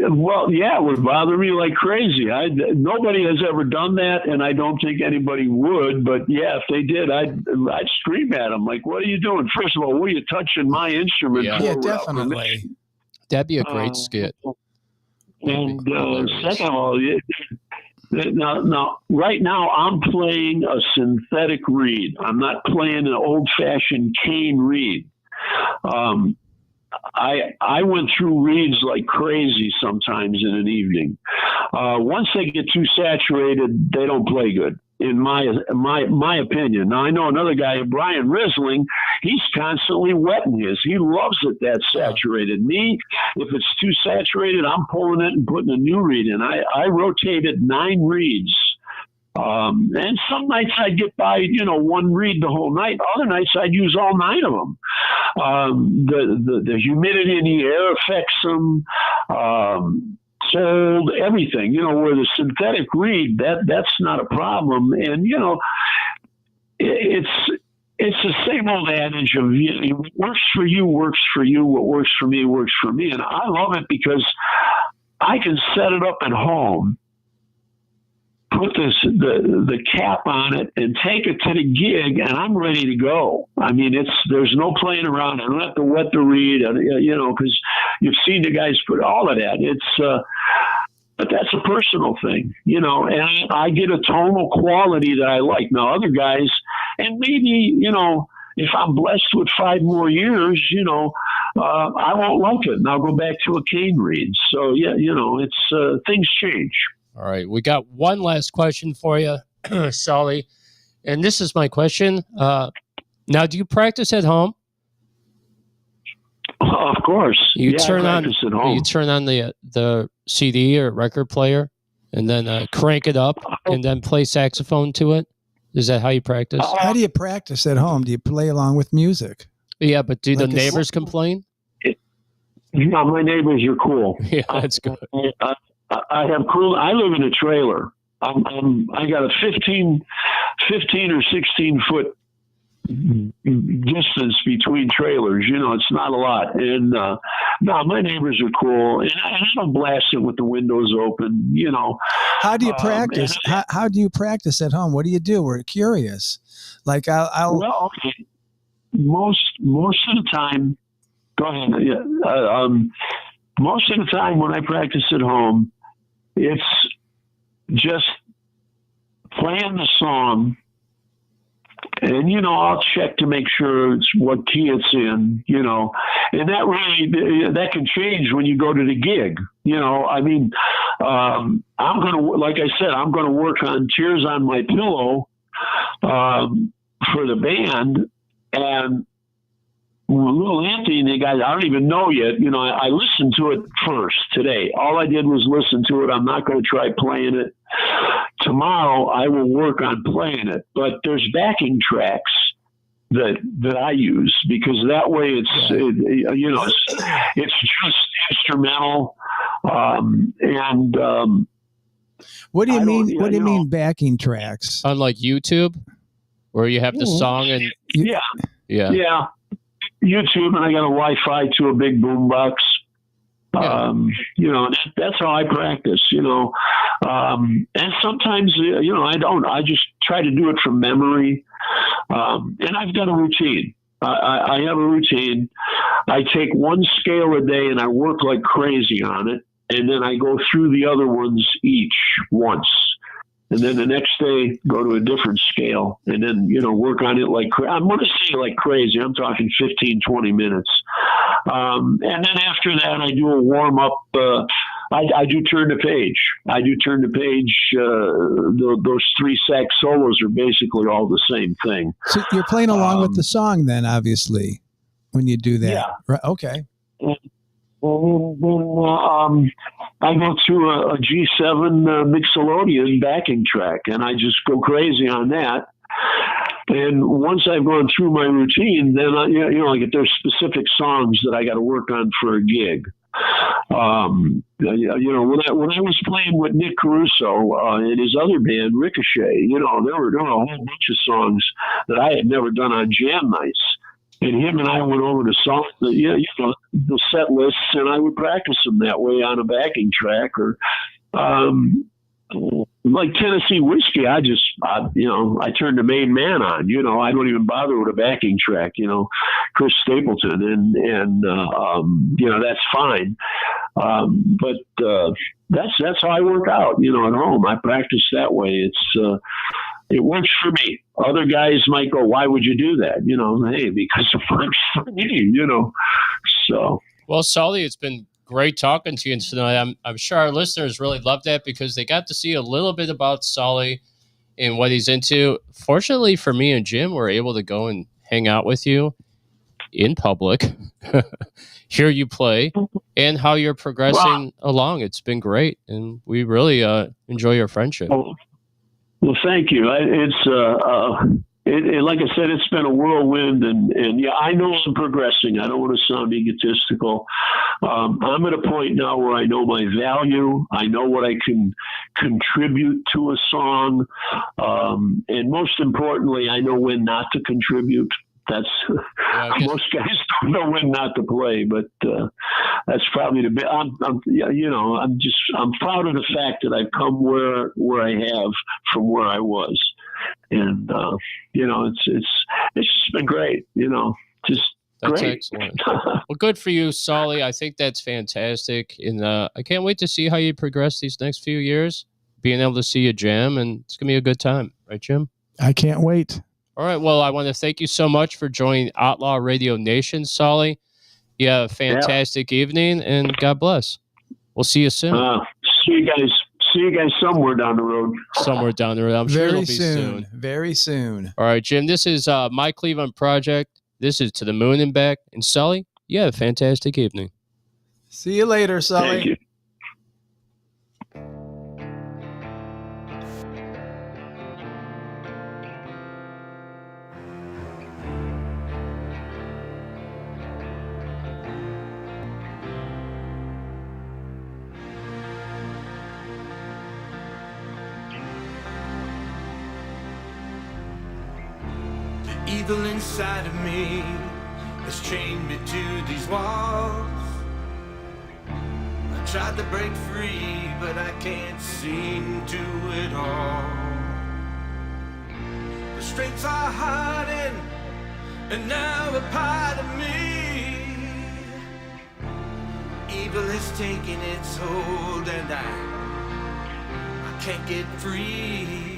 Well, yeah, it would bother me like crazy. Nobody has ever done that, and I don't think anybody would. But yeah, if they did, I'd scream at them like, "What are you doing? First of all, what are you touching my instrument?" Yeah, definitely. That'd be a great skit. And second of all, now, right now, I'm playing a synthetic reed. I'm not playing an old-fashioned cane reed. I went through reeds like crazy sometimes in an evening. Once they get too saturated, they don't play good, in my opinion. Now, I know another guy, Brian Risling, he's constantly wetting his. He loves it that saturated. Me, if it's too saturated, I'm pulling it and putting a new reed in. I rotated 9 reeds. And some nights I'd get by, one reed the whole night. Other nights I'd use all 9 of them. The humidity in the air affects them, cold, everything, where the synthetic reed, that's not a problem. And, it's the same old adage of what works for you, works for you. What works for me, works for me. And I love it because I can set it up at home, put the cap on it and take it to the gig, and I'm ready to go. I mean, there's no playing around. I don't have to wet the reed, because you've seen the guys put all of that. But that's a personal thing, and I get a tonal quality that I like. Now, other guys, and maybe, if I'm blessed with 5 more years, I won't like it, and I'll go back to a cane reed. So, yeah, it's things change. All right, we got one last question for you, Sully, and this is my question. Now, do you practice at home? Of course. You turn on the CD or record player, and then crank it up, and then play saxophone to it. Is that how you practice? How do you practice at home? Do you play along with music? Yeah, but do the neighbors complain? No, my neighbors are cool. Yeah, that's good. I have cool. I live in a trailer. I got a 15 or 16 foot distance between trailers. It's not a lot. And no, my neighbors are cool, and I don't blast it with the windows open. How do you practice? How do you practice at home? What do you do? We're curious. Like well, okay. Most of the time. Go ahead. Yeah. Most of the time when I practice at home, it's just playing the song, and I'll check to make sure it's what key it's in, and that can change when you go to the gig. I'm like I said, I'm gonna work on Tears on My Pillow for the band, and Little Anthony and the guys, I don't even know yet. I listened to it first today. All I did was listen to it. I'm not going to try playing it tomorrow I will work on playing it. But there's backing tracks that I use, because that way it's just instrumental. What do you mean? What do you mean backing tracks? On like YouTube, where you have the song and yeah. YouTube, and I got a Wi-Fi to a big boombox. That's how I practice, and sometimes, I just try to do it from memory. And I've got a routine. I have a routine. I take one scale a day and I work like crazy on it. And then I go through the other ones each once. And then the next day, go to a different scale and then, work on it like I'm going to say like crazy. I'm talking 15, 20 minutes. And then after that, I do a warm up. I do turn the page. Those 3 sax solos are basically all the same thing. So you're playing along with the song then, obviously, when you do that. Yeah. Right. Okay. I go to a G7 Mixolydian backing track, and I just go crazy on that. And once I've gone through my routine, then like if there's specific songs that I got to work on for a gig. When I was playing with Nick Caruso and his other band Ricochet, there were a whole bunch of songs that I had never done on jam nights. And him and I went over the the set lists, and I would practice them that way on a backing track, or like Tennessee Whiskey. I turn the main man on. I don't even bother with a backing track. Chris Stapleton, and that's fine. But that's how I work out. At home, I practice that way. It works for me. Other guys might go, why would you do that? Hey, because it works for me, So. Well, Sully, it's been great talking to you tonight. I'm sure our listeners really love that, because they got to see a little bit about Sully and what he's into. Fortunately for me and Jim, we're able to go and hang out with you in public, hear you play, and how you're progressing along. It's been great, and we really enjoy your friendship. Well, thank you. It's like I said, it's been a whirlwind, and yeah, I know I'm progressing. I don't want to sound egotistical. I'm at a point now where I know my value. I know what I can contribute to a song, and most importantly, I know when not to contribute. That's most guys don't know when not to play, but that's probably the bit. I'm proud of the fact that I've come where I have from where I was, and it's just been great. That's great. Excellent. Well, good for you, Sully. I think that's fantastic, and I can't wait to see how you progress these next few years. Being able to see you jam, and it's gonna be a good time, right, Jim? I can't wait. All right. Well, I want to thank you so much for joining Outlaw Radio Nation, Sully. You have a fantastic evening, and God bless. We'll see you soon. See you guys somewhere down the road. Somewhere down the road. I'm sure it'll be soon. Very soon. All right, Jim. This is My Cleveland Project. This is To the Moon and Back. And Sully, you have a fantastic evening. See you later, Sully. Thank you. Evil inside of me has chained me to these walls. I tried to break free, but I can't seem to at all. The strings are hardened, and now a part of me. Evil has taken its hold, and I can't get free.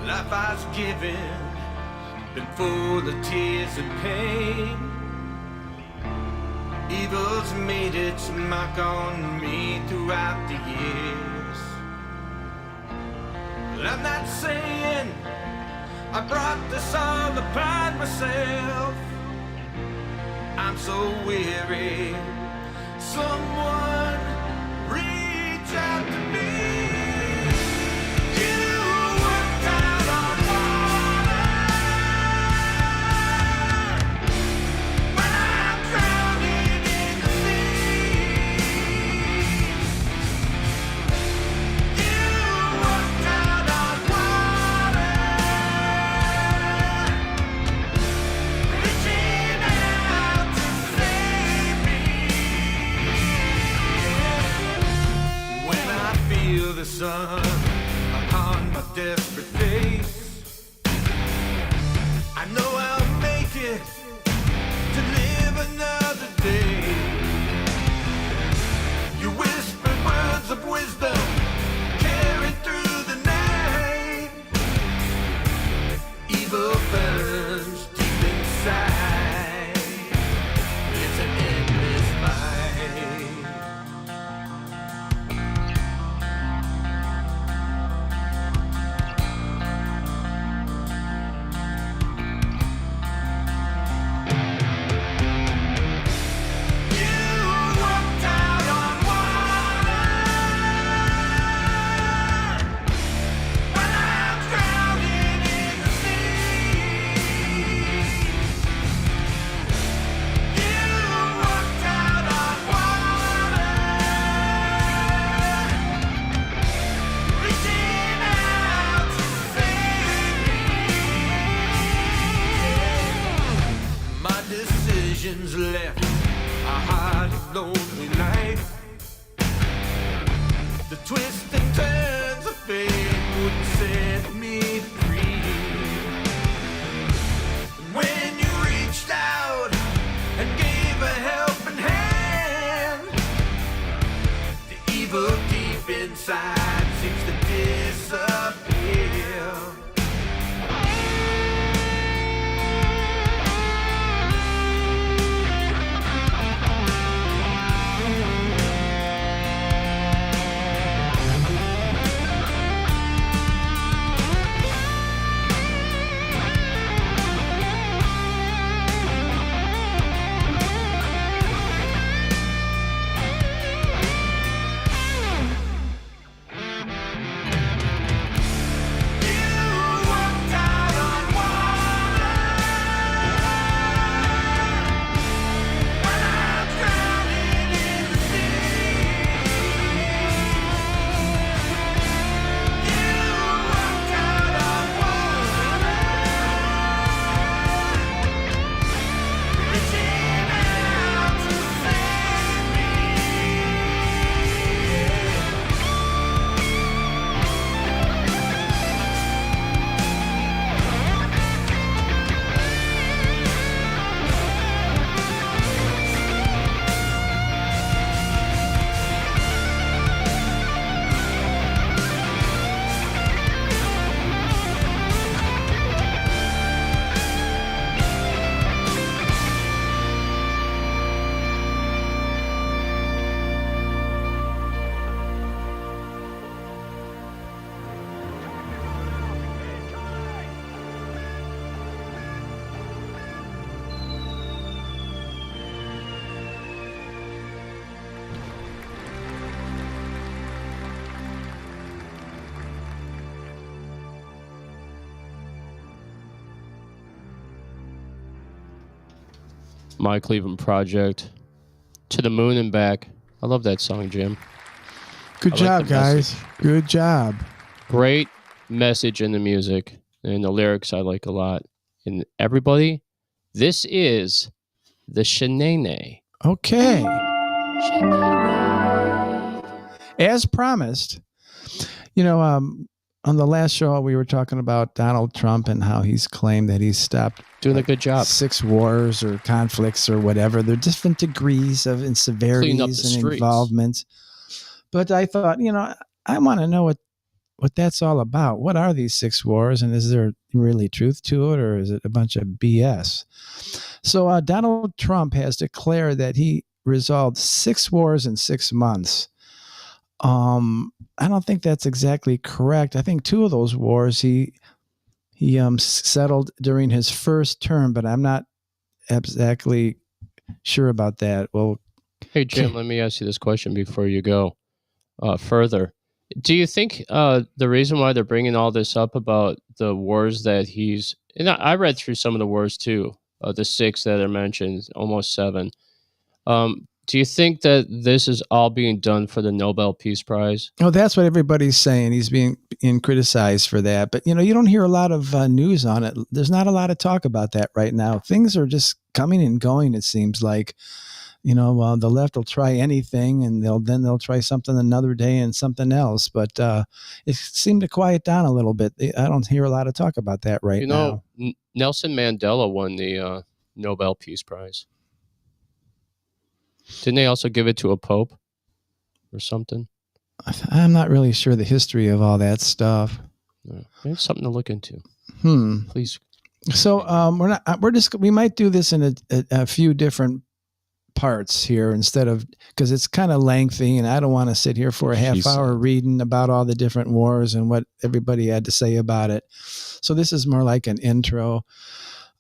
Life I was given been full of tears and pain. Evil's made its mark on me throughout the years. But I'm not saying I brought this all upon myself. I'm so weary. Someone reach out to me. You walked out on water when I'm drowning in the sea. You walked out on water, reaching out to save me. When I feel the sun upon my desperate face, I know I'll make it to live another day. You whispered words of wisdom, carried through the night. Evil burns deep inside. It's an endless fight. You walked out on water when I'm drowning in the sea. You walked out on water, reaching out to save me. My decisions left a hard and lonely life. The twists and turns of fate wouldn't set me free. When you reached out and gave a helping hand, the evil deep inside seems to disappear. My Cleveland Project, To the Moon and Back. I love that song, Jim. Good I like job, the guys. message. Good job. Great message in the music, and the lyrics I like a lot. And everybody, this is the Shenane. Okay. As promised, on the last show, we were talking about Donald Trump and how he's claimed that he's stopped Doing a good job. 6 wars or conflicts or whatever. They're different degrees of and severities Clean up and the streets. involvements. But I thought, I want to know what that's all about. What are these 6 wars, and is there really truth to it, or is it a bunch of BS? So Donald Trump has declared that he resolved 6 wars in 6 months. I don't think that's exactly correct. I think 2 of those wars he settled during his first term, but I'm not exactly sure about that. Well, Hey, Jim, let me ask you this question before you go further. Do you think the reason why they're bringing all this up about the wars that he's... And I read through some of the wars too, the 6 that are mentioned, almost 7. Do you think that this is all being done for the Nobel Peace Prize? oh, that's what everybody's saying. He's being criticized for that. But, you don't hear a lot of news on it. There's not a lot of talk about that right now. Things are just coming and going, it seems like. The left will try anything, and they'll try something another day and something else. But it seemed to quiet down a little bit. I don't hear a lot of talk about that right now. Nelson Mandela won the Nobel Peace Prize. Didn't they also give it to a pope or something? I'm not really sure the history of all that stuff. Maybe something to look into. Please. So we might do this in a few different parts here instead of, because it's kind of lengthy and I don't want to sit here for a half hour reading about all the different wars and what everybody had to say about it. So this is more like an intro.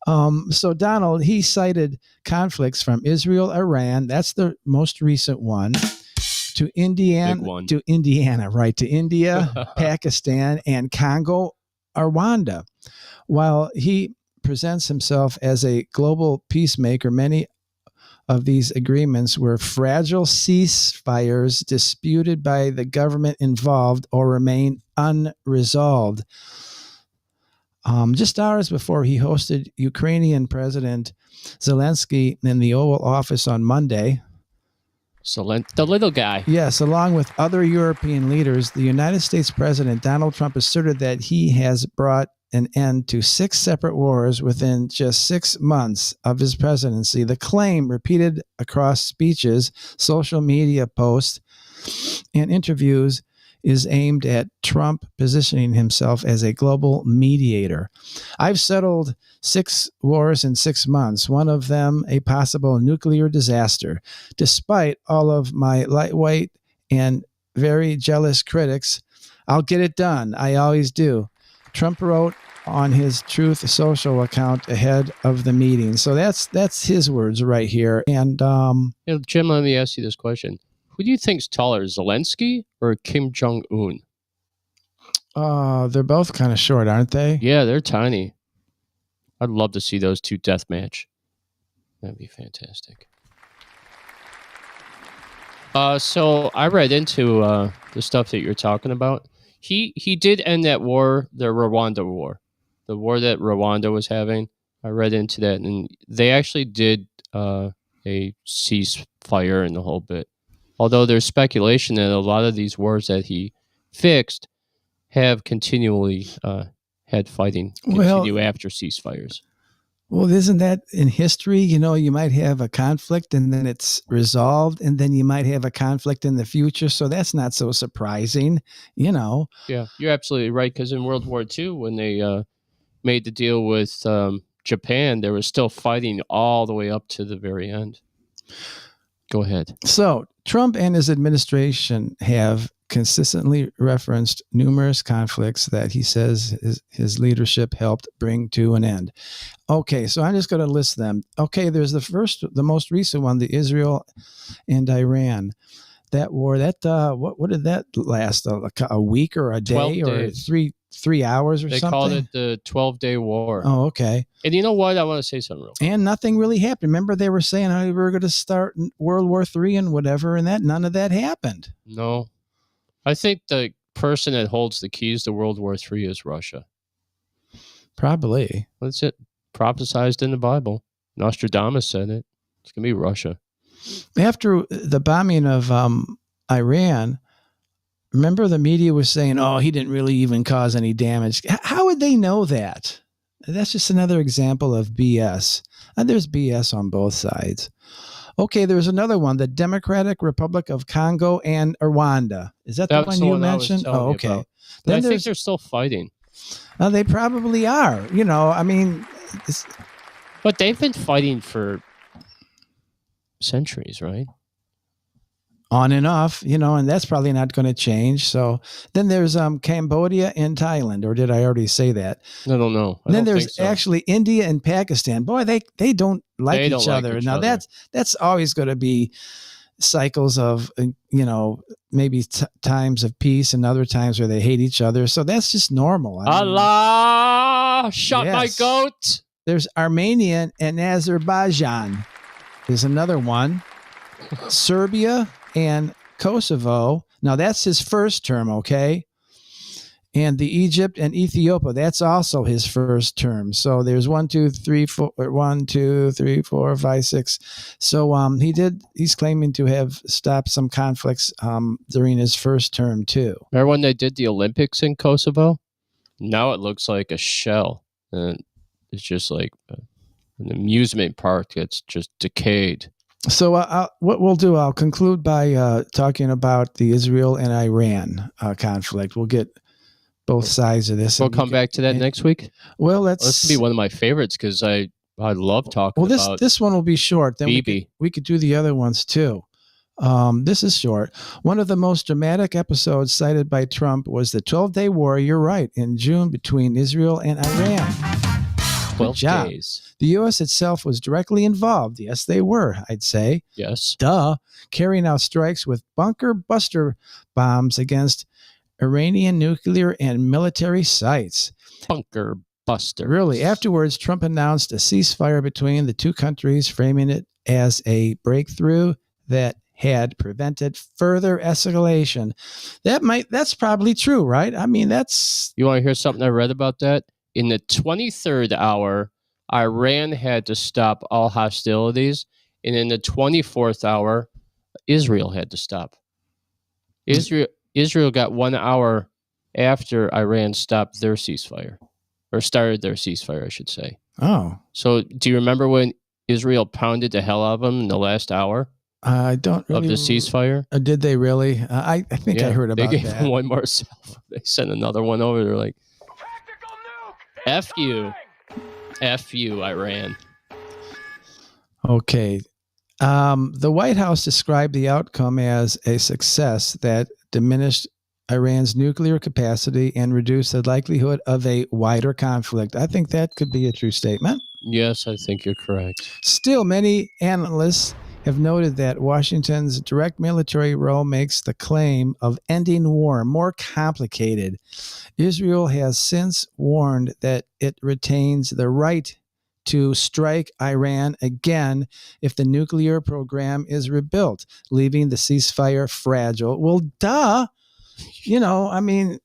So Donald, he cited conflicts from Israel, Iran, that's the most recent one, to India, Pakistan, and Congo, Rwanda. While he presents himself as a global peacemaker, many of these agreements were fragile ceasefires disputed by the government involved or remain unresolved. Just hours before he hosted Ukrainian President Zelensky in the Oval Office on Monday. The little guy. Yes, along with other European leaders, the United States President Donald Trump asserted that he has brought an end to 6 separate wars within just 6 months of his presidency. The claim, repeated across speeches, social media posts, and interviews, is aimed at Trump positioning himself as a global mediator. I've settled 6 wars in 6 months, one of them a possible nuclear disaster. Despite all of my lightweight and very jealous critics, I'll get it done. I always do. Trump wrote on his Truth Social account ahead of the meeting. So that's his words right here. And Jim, let me ask you this question. Who do you think's taller, Zelensky or Kim Jong-un? They're both kind of short, aren't they? Yeah, they're tiny. I'd love to see those 2 death match. That'd be fantastic. So I read into the stuff that you're talking about. He did end that war, the Rwanda war, the war that Rwanda was having. I read into that, and they actually did a ceasefire and the whole bit. Although there's speculation that a lot of these wars that he fixed have continually had fighting continue after ceasefires. Well, isn't that in history? You might have a conflict and then it's resolved, and then you might have a conflict in the future. So that's not so surprising, Yeah, you're absolutely right. Because in World War II, when they made the deal with Japan, they were still fighting all the way up to the very end. Go ahead. So Trump and his administration have consistently referenced numerous conflicts that he says his leadership helped bring to an end. Okay, so I'm just going to list them. Okay, there's the most recent one, the Israel and Iran. That war, what did that last? A week or a day or 3 hours or something? They called it the 12-day war. Oh, okay. And you know what? I want to say something real quick. And nothing really happened. Remember, they were saying how we were going to start World War III and whatever, and none of that happened. No. I think the person that holds the keys to World War III is Russia. Probably. That's it. Prophesized in the Bible. Nostradamus said it. It's going to be Russia. After the bombing of Iran, remember the media was saying, oh, he didn't really even cause any damage. How would they know that? That's just another example of BS. And there's BS on both sides. Okay, there's another one, the Democratic Republic of Congo and Rwanda. Is that the one you mentioned? Oh, okay. Then I think they're still fighting. They probably are. But they've been fighting for centuries, right? On and off, and that's probably not going to change. So then there's Cambodia and Thailand, or did I already say that? I don't know. Then there's actually India and Pakistan. Boy, they don't like They don't each like other. each Now other. that's always going to be cycles of maybe times of peace and other times where they hate each other. So that's just normal. I mean, Allah, shot my yes. goat. there's Armenia and Azerbaijan. There's another one. Serbia and Kosovo. Now that's his first term, okay? And the Egypt and Ethiopia, that's also his first term. So there's 1, 2, 3, 4, 1, 2, 3, 4, 5, 6. So he's claiming to have stopped some conflicts during his first term too. Remember when they did the Olympics in Kosovo? Now it looks like a shell. And it's just like an amusement park that's just decayed. So what we'll do, I'll conclude by talking about the Israel and Iran conflict. We'll get both sides of this. We'll come back to that next week. Well, This will be one of my favorites because I love talking about. This one will be short. Then we could do the other ones too. This is short. One of the most dramatic episodes cited by Trump was the 12-day war. You're right, in June between Israel and Iran. 12 days. The U.S. itself was directly involved. Yes, they were, I'd say. Yes. Duh. Carrying out strikes with bunker buster bombs against Iranian nuclear and military sites. Bunker buster. Really. Afterwards, Trump announced a ceasefire between the two countries, framing it as a breakthrough that had prevented further escalation. That's probably true, right? I mean, You want to hear something I read about that? In the 23rd hour, Iran had to stop all hostilities. And in the 24th hour, Israel had to stop. Israel got 1 hour after Iran stopped their ceasefire, or started their ceasefire, I should say. Oh. So do you remember when Israel pounded the hell out of them in the last hour? I don't really. Of the ceasefire? Did they really? I think I heard about that. They gave that. them one more cell. They sent another one over. They're like, F you. F you, Iran. Okay. The White House described the outcome as a success that diminished Iran's nuclear capacity and reduced the likelihood of a wider conflict. I think that could be a true statement. Yes, I think you're correct. Still, many analysts have noted that Washington's direct military role makes the claim of ending war more complicated. Israel has since warned that it retains the right to strike Iran again if the nuclear program is rebuilt, leaving the ceasefire fragile. Well, duh. I mean,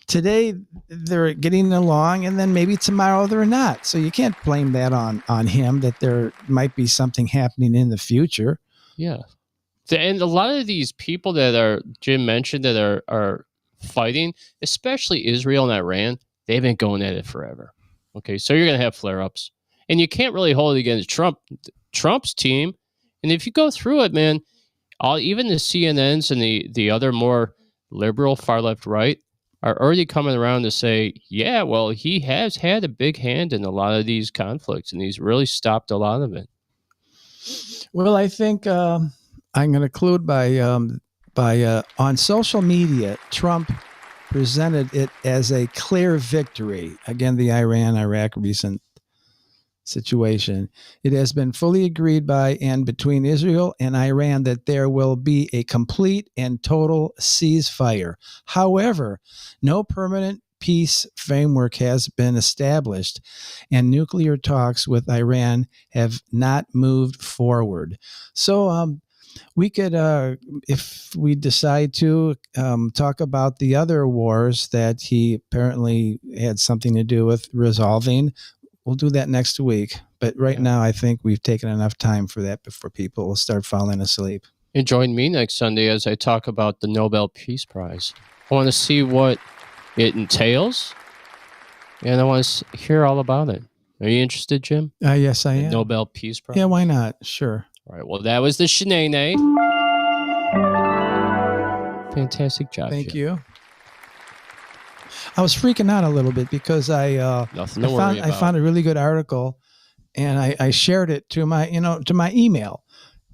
today they're getting along and then maybe tomorrow they're not. So you can't blame that on him, that there might be something happening in the future. Yeah. And a lot of these people that Jim mentioned that are fighting, especially Israel and Iran, they've been going at it forever. Okay, so you're going to have flare-ups. And you can't really hold it against Trump's team. And if you go through it, man, even the CNNs and the other more liberal, far left, right, are already coming around to say, yeah, well, he has had a big hand in a lot of these conflicts, and he's really stopped a lot of it. Well, I think I'm going to conclude by on social media, Trump presented it as a clear victory. Again, the Iran-Iraq recent situation. It has been fully agreed by and between Israel and Iran that there will be a complete and total ceasefire. However, no permanent peace framework has been established, and nuclear talks with Iran have not moved forward. So we could, if we decide to, talk about the other wars that he apparently had something to do with resolving. We'll do that next week. But right now, I think we've taken enough time for that before people will start falling asleep. And join me next Sunday as I talk about the Nobel Peace Prize. I want to see what it entails, and I want to hear all about it. Are you interested, Jim? Yes, I am. Nobel Peace Prize? Yeah, why not? Sure. All right, well, that was the Shenanigans. Fantastic job, Thank Jim. you. I was freaking out a little bit because I found a really good article, and I shared it to my email,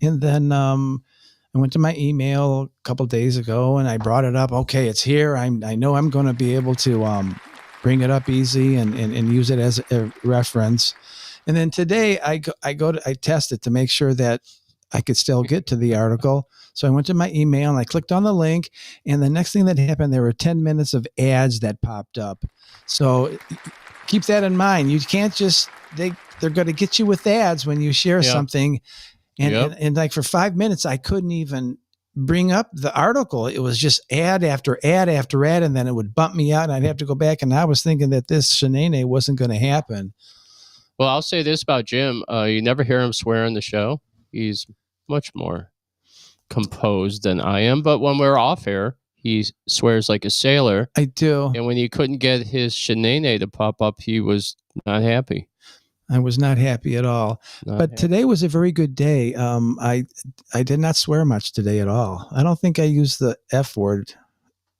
and then I went to my email a couple of days ago and I brought it up. Okay, it's here. I know I'm going to be able to bring it up easy and use it as a reference. And then today I test it to make sure that I could still get to the article. So I went to my email and I clicked on the link. And the next thing that happened, there were 10 minutes of ads that popped up. So keep that in mind. You can't just, they're going to get you with ads when you share something. And like for 5 minutes, I couldn't even bring up the article. It was just ad after ad after ad. And then it would bump me out and I'd have to go back. And I was thinking that this shenanigans wasn't going to happen. Well, I'll say this about Jim. You never hear him swear on the show. He's much more composed than I am. But when we're off air, he swears like a sailor. I do. And when he couldn't get his shenanigans to pop up, he was not happy. I was not happy at all. Today was a very good day. I did not swear much today at all. I don't think I used the F word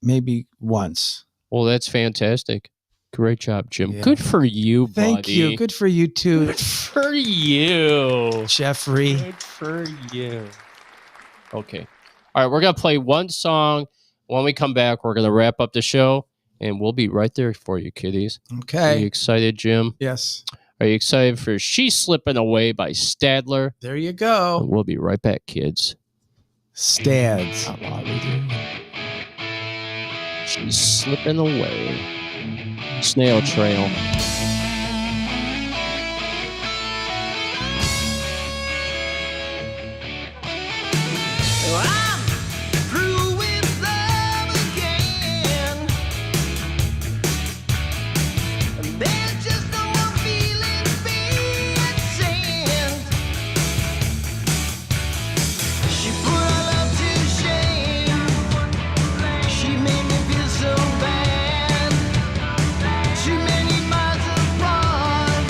maybe once. Well, that's fantastic. Great job, Jim. Yeah. Good for you, buddy. Thank you. Good for you, too. Good for you. Jeffrey. Good for you. Okay. All right, we're going to play one song. When we come back, we're going to wrap up the show, and we'll be right there for you, kiddies. Okay. Are you excited, Jim? Yes. Are you excited for She's Slipping Away by Stadler? There you go. And we'll be right back, kids. Stads. She's Slipping Away. Snail Trail. I'm through with love again. There's just no more feelings being sent. She put our love to shame. She made me feel so bad. Too many miles apart.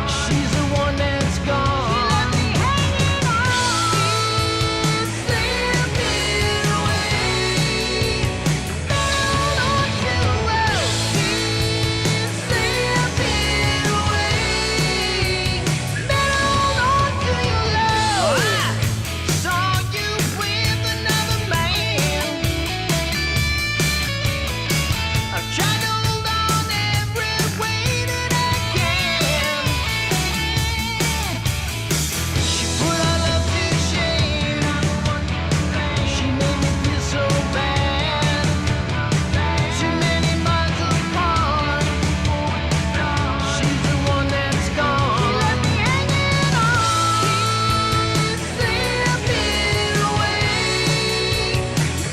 She's the one that's gone. She left me hanging on. Slipping away. Bound on to love. Slipping away. Bound on to your love. I saw you with another man. I've tried to hold on every way that I can. She put our love to shame. She made me feel so bad. Too many miles apart. She's the one that's gone. She left me hanging on. Slipping away.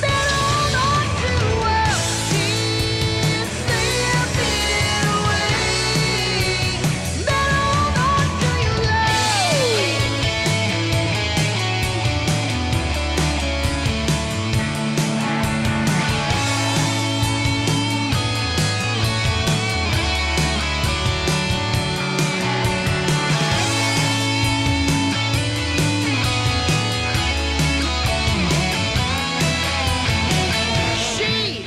Bound on to love. Slipping away. Bound on to your love. She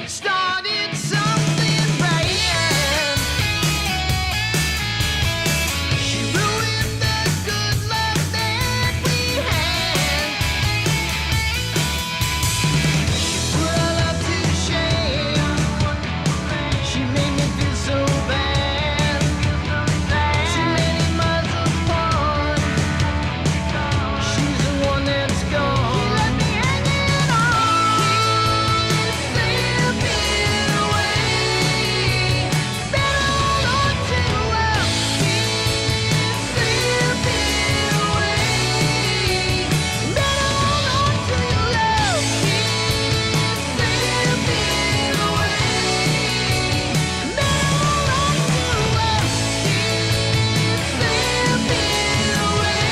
started something bad. She ruined the good love that we had. She put our love to shame. She made me feel so bad. Too many miles apart. She's the one that's gone. She left me hanging on. Slipping away. Bound on to love. Slipping away. Bound on to your love. Slipping away. Bound on to love. Slipping away.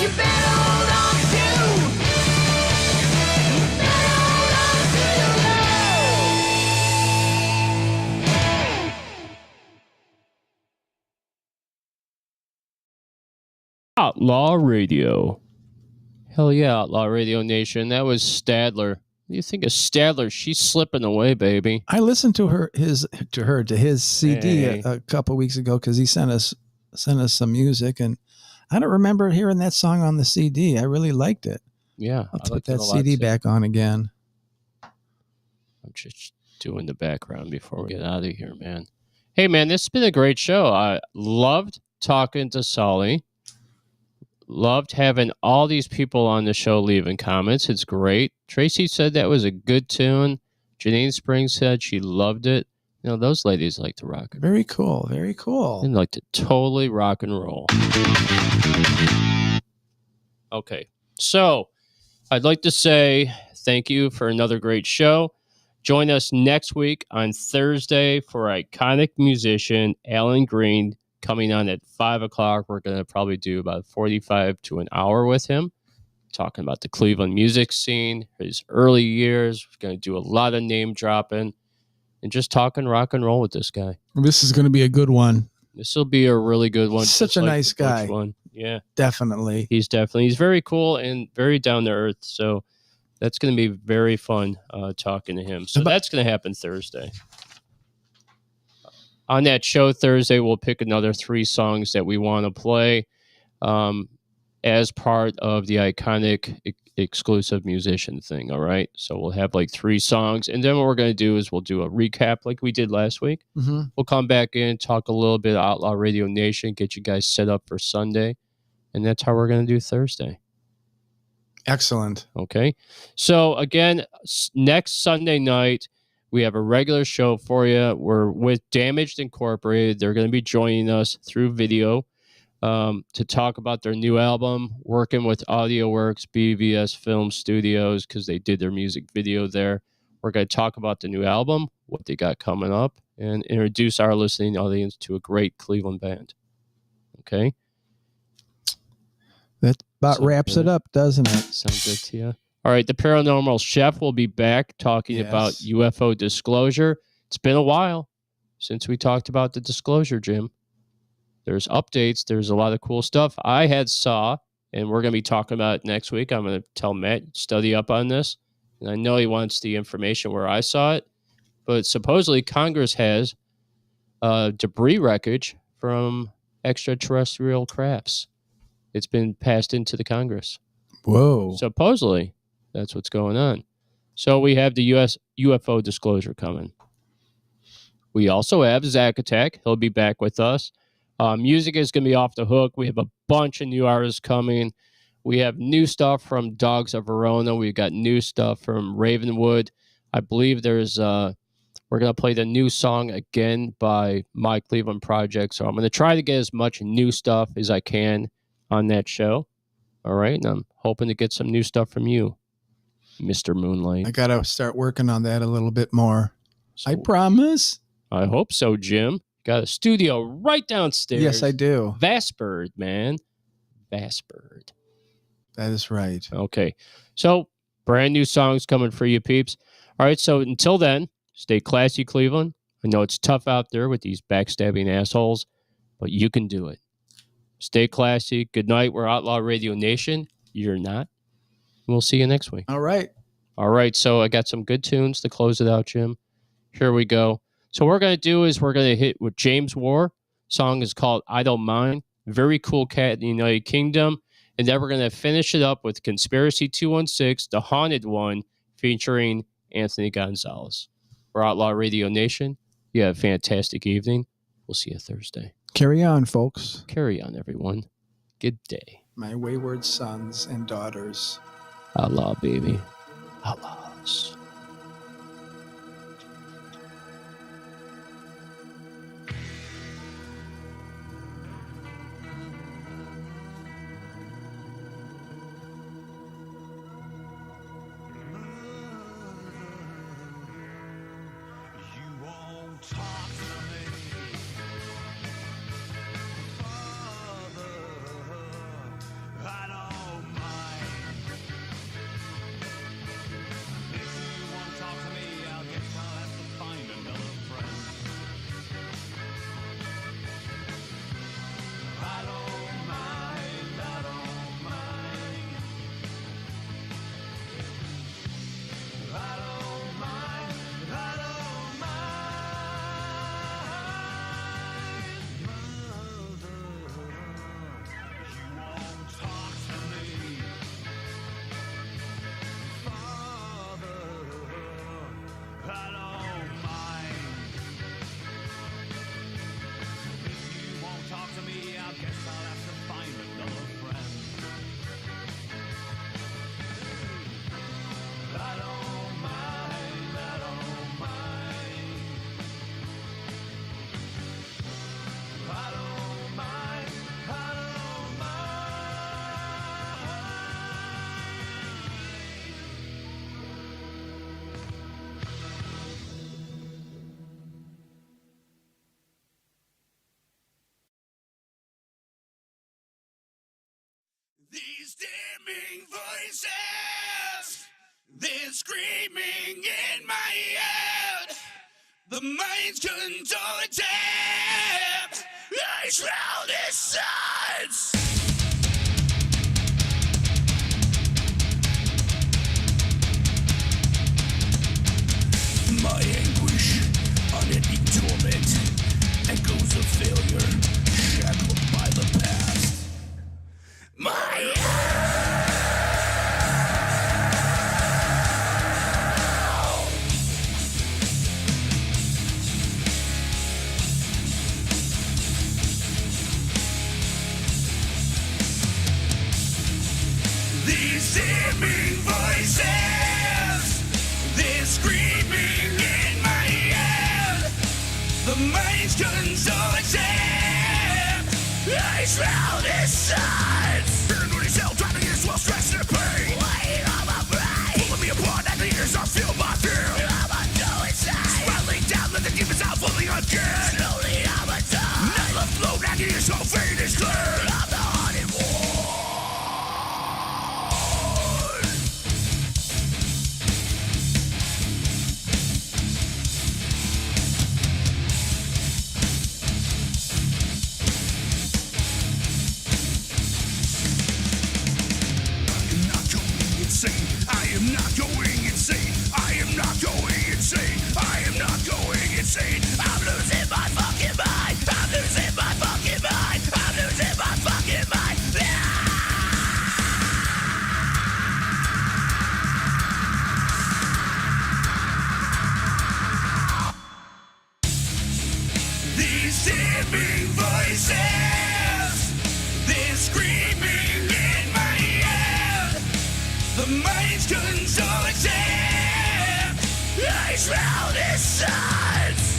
You better hold on to. You better hold on to your Outlaw Radio. Hell yeah, Outlaw Radio Nation. That was Stadler. What do you think of Stadler? She's slipping away, baby. I listened to his CD Hey. a couple weeks ago because he sent us some music, and I don't remember hearing that song on the CD. I really liked it. Yeah. I'll I put liked it that a lot, CD too. back on again. I'm just doing the background before we get out of here, man. Hey, man, this has been a great show. I loved talking to Sully. Loved having all these people on the show leaving comments. It's great. Tracy said that was a good tune. Janine Springs said she loved it. You know, those ladies like to rock it. Very cool. Very cool. They like to totally rock and roll. Okay. So I'd like to say thank you for another great show. Join us next week on Thursday for iconic musician Alan Green coming on at 5 o'clock. We're going to probably do about 45 to an hour with him, talking about the Cleveland music scene, his early years. We're going to do a lot of name dropping and just talking rock and roll with this guy. This is going to be a good one. This will be a really good one. Such a nice the Butch guy. One. Yeah. Definitely. He's very cool and very down to earth. So that's going to be very fun talking to him. So that's going to happen Thursday. On that show Thursday, we'll pick another 3 songs that we want to play as part of the iconic exclusive musician thing. All right. So we'll have like 3 songs. And then what we're going to do is we'll do a recap like we did last week. Mm-hmm. We'll come back in, talk a little bit of Outlaw Radio Nation, get you guys set up for Sunday. And that's how we're going to do Thursday. Excellent. Okay. So again, next Sunday night, we have a regular show for you. We're with Damaged Incorporated. They're going to be joining us through video to talk about their new album, working with AudioWorks, BVS Film Studios, because they did their music video there. We're going to talk about the new album, what they got coming up, and introduce our listening audience to a great Cleveland band. Okay? That about wraps it up, doesn't it? Sound good to you? All right, the Paranormal Chef will be back talking about UFO disclosure. It's been a while since we talked about the disclosure, Jim. There's updates. There's a lot of cool stuff. I saw, and we're going to be talking about it next week. I'm going to tell Matt, study up on this. And I know he wants the information where I saw it. But supposedly Congress has debris wreckage from extraterrestrial crafts. It's been passed into the Congress. Whoa. Supposedly, that's what's going on. So we have the U.S. UFO disclosure coming. We also have Zack Attack. He'll be back with us. Music is going to be off the hook. We have a bunch of new artists coming. We have new stuff from Dogs of Verona. We've got new stuff from Ravenwood. I believe there's we're going to play the new song again by My Cleveland Project. So I'm going to try to get as much new stuff as I can on that show. All right. And I'm hoping to get some new stuff from you, Mr. Moonlight. I got to start working on that a little bit more. So, I promise. I hope so, Jim. Got a studio right downstairs. Yes, I do. Vassbird, man. Vassbird. That is right. Okay. So, brand new songs coming for you, peeps. All right. So, until then, stay classy, Cleveland. I know it's tough out there with these backstabbing assholes, but you can do it. Stay classy. Good night. We're Outlaw Radio Nation. You're not. We'll see you next week. All right. All right. So, I got some good tunes to close it out, Jim. Here we go. So what we're going to do is we're going to hit with James War. Song is called I Don't Mind. Very cool cat in the United Kingdom. And then we're going to finish it up with Conspiracy 216, The Haunted One, featuring Anthony Gonzalez. We're Outlaw Radio Nation. You have a fantastic evening. We'll see you Thursday. Carry on, folks. Carry on, everyone. Good day. My wayward sons and daughters. Outlaw, baby. Outlaws. I don't mind. These damning voices, they're screaming in my head. The mind's contorted. I shroud his sides. My anguish, unending torment, echoes of failure, shackled by the past. My these damning voices, they're screaming in my head. The mind's contorted. I shroud his sides. Paranoid as hell, driving his while stressed and pain. Weighing on my brain, pulling me apart. At the ears, I feel my fear. I'm a go insane. Spiraling down, let the demons out, fully again. Slowly, I'm a die. Never float, at the ears, so fate is clear. I'm the haunted one. I am not going insane. I am not going insane. I am not going insane. I'm losing my fucking mind. I'm losing my fucking mind. I'm losing my fucking mind. These damning voices, they're screaming in my head. The mind's contorted. I shroud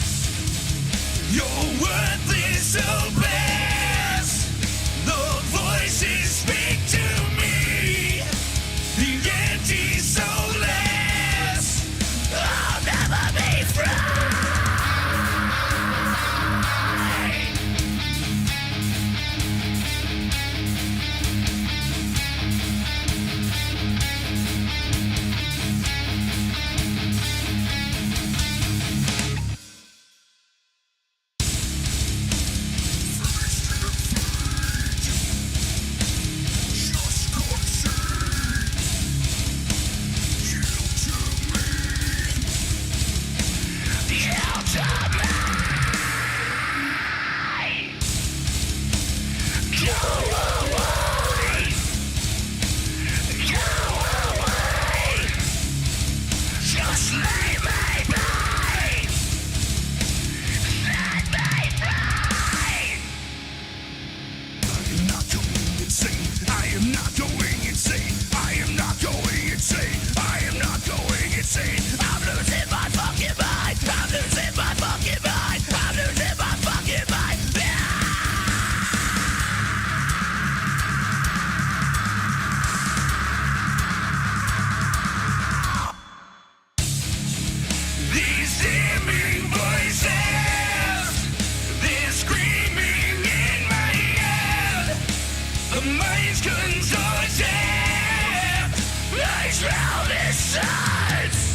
his sides. You're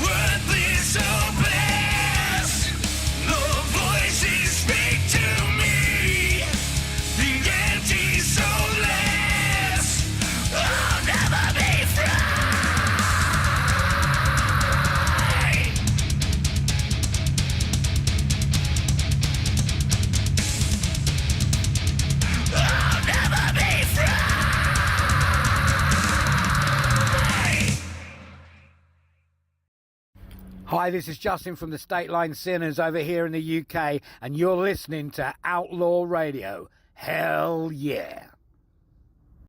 worthless, hopeless. The voices speak to me. The empty soulless. I'll never be free. Hi, this is Justin from the State Line Sinners over here in the UK, and you're listening to Outlaw Radio. Hell yeah.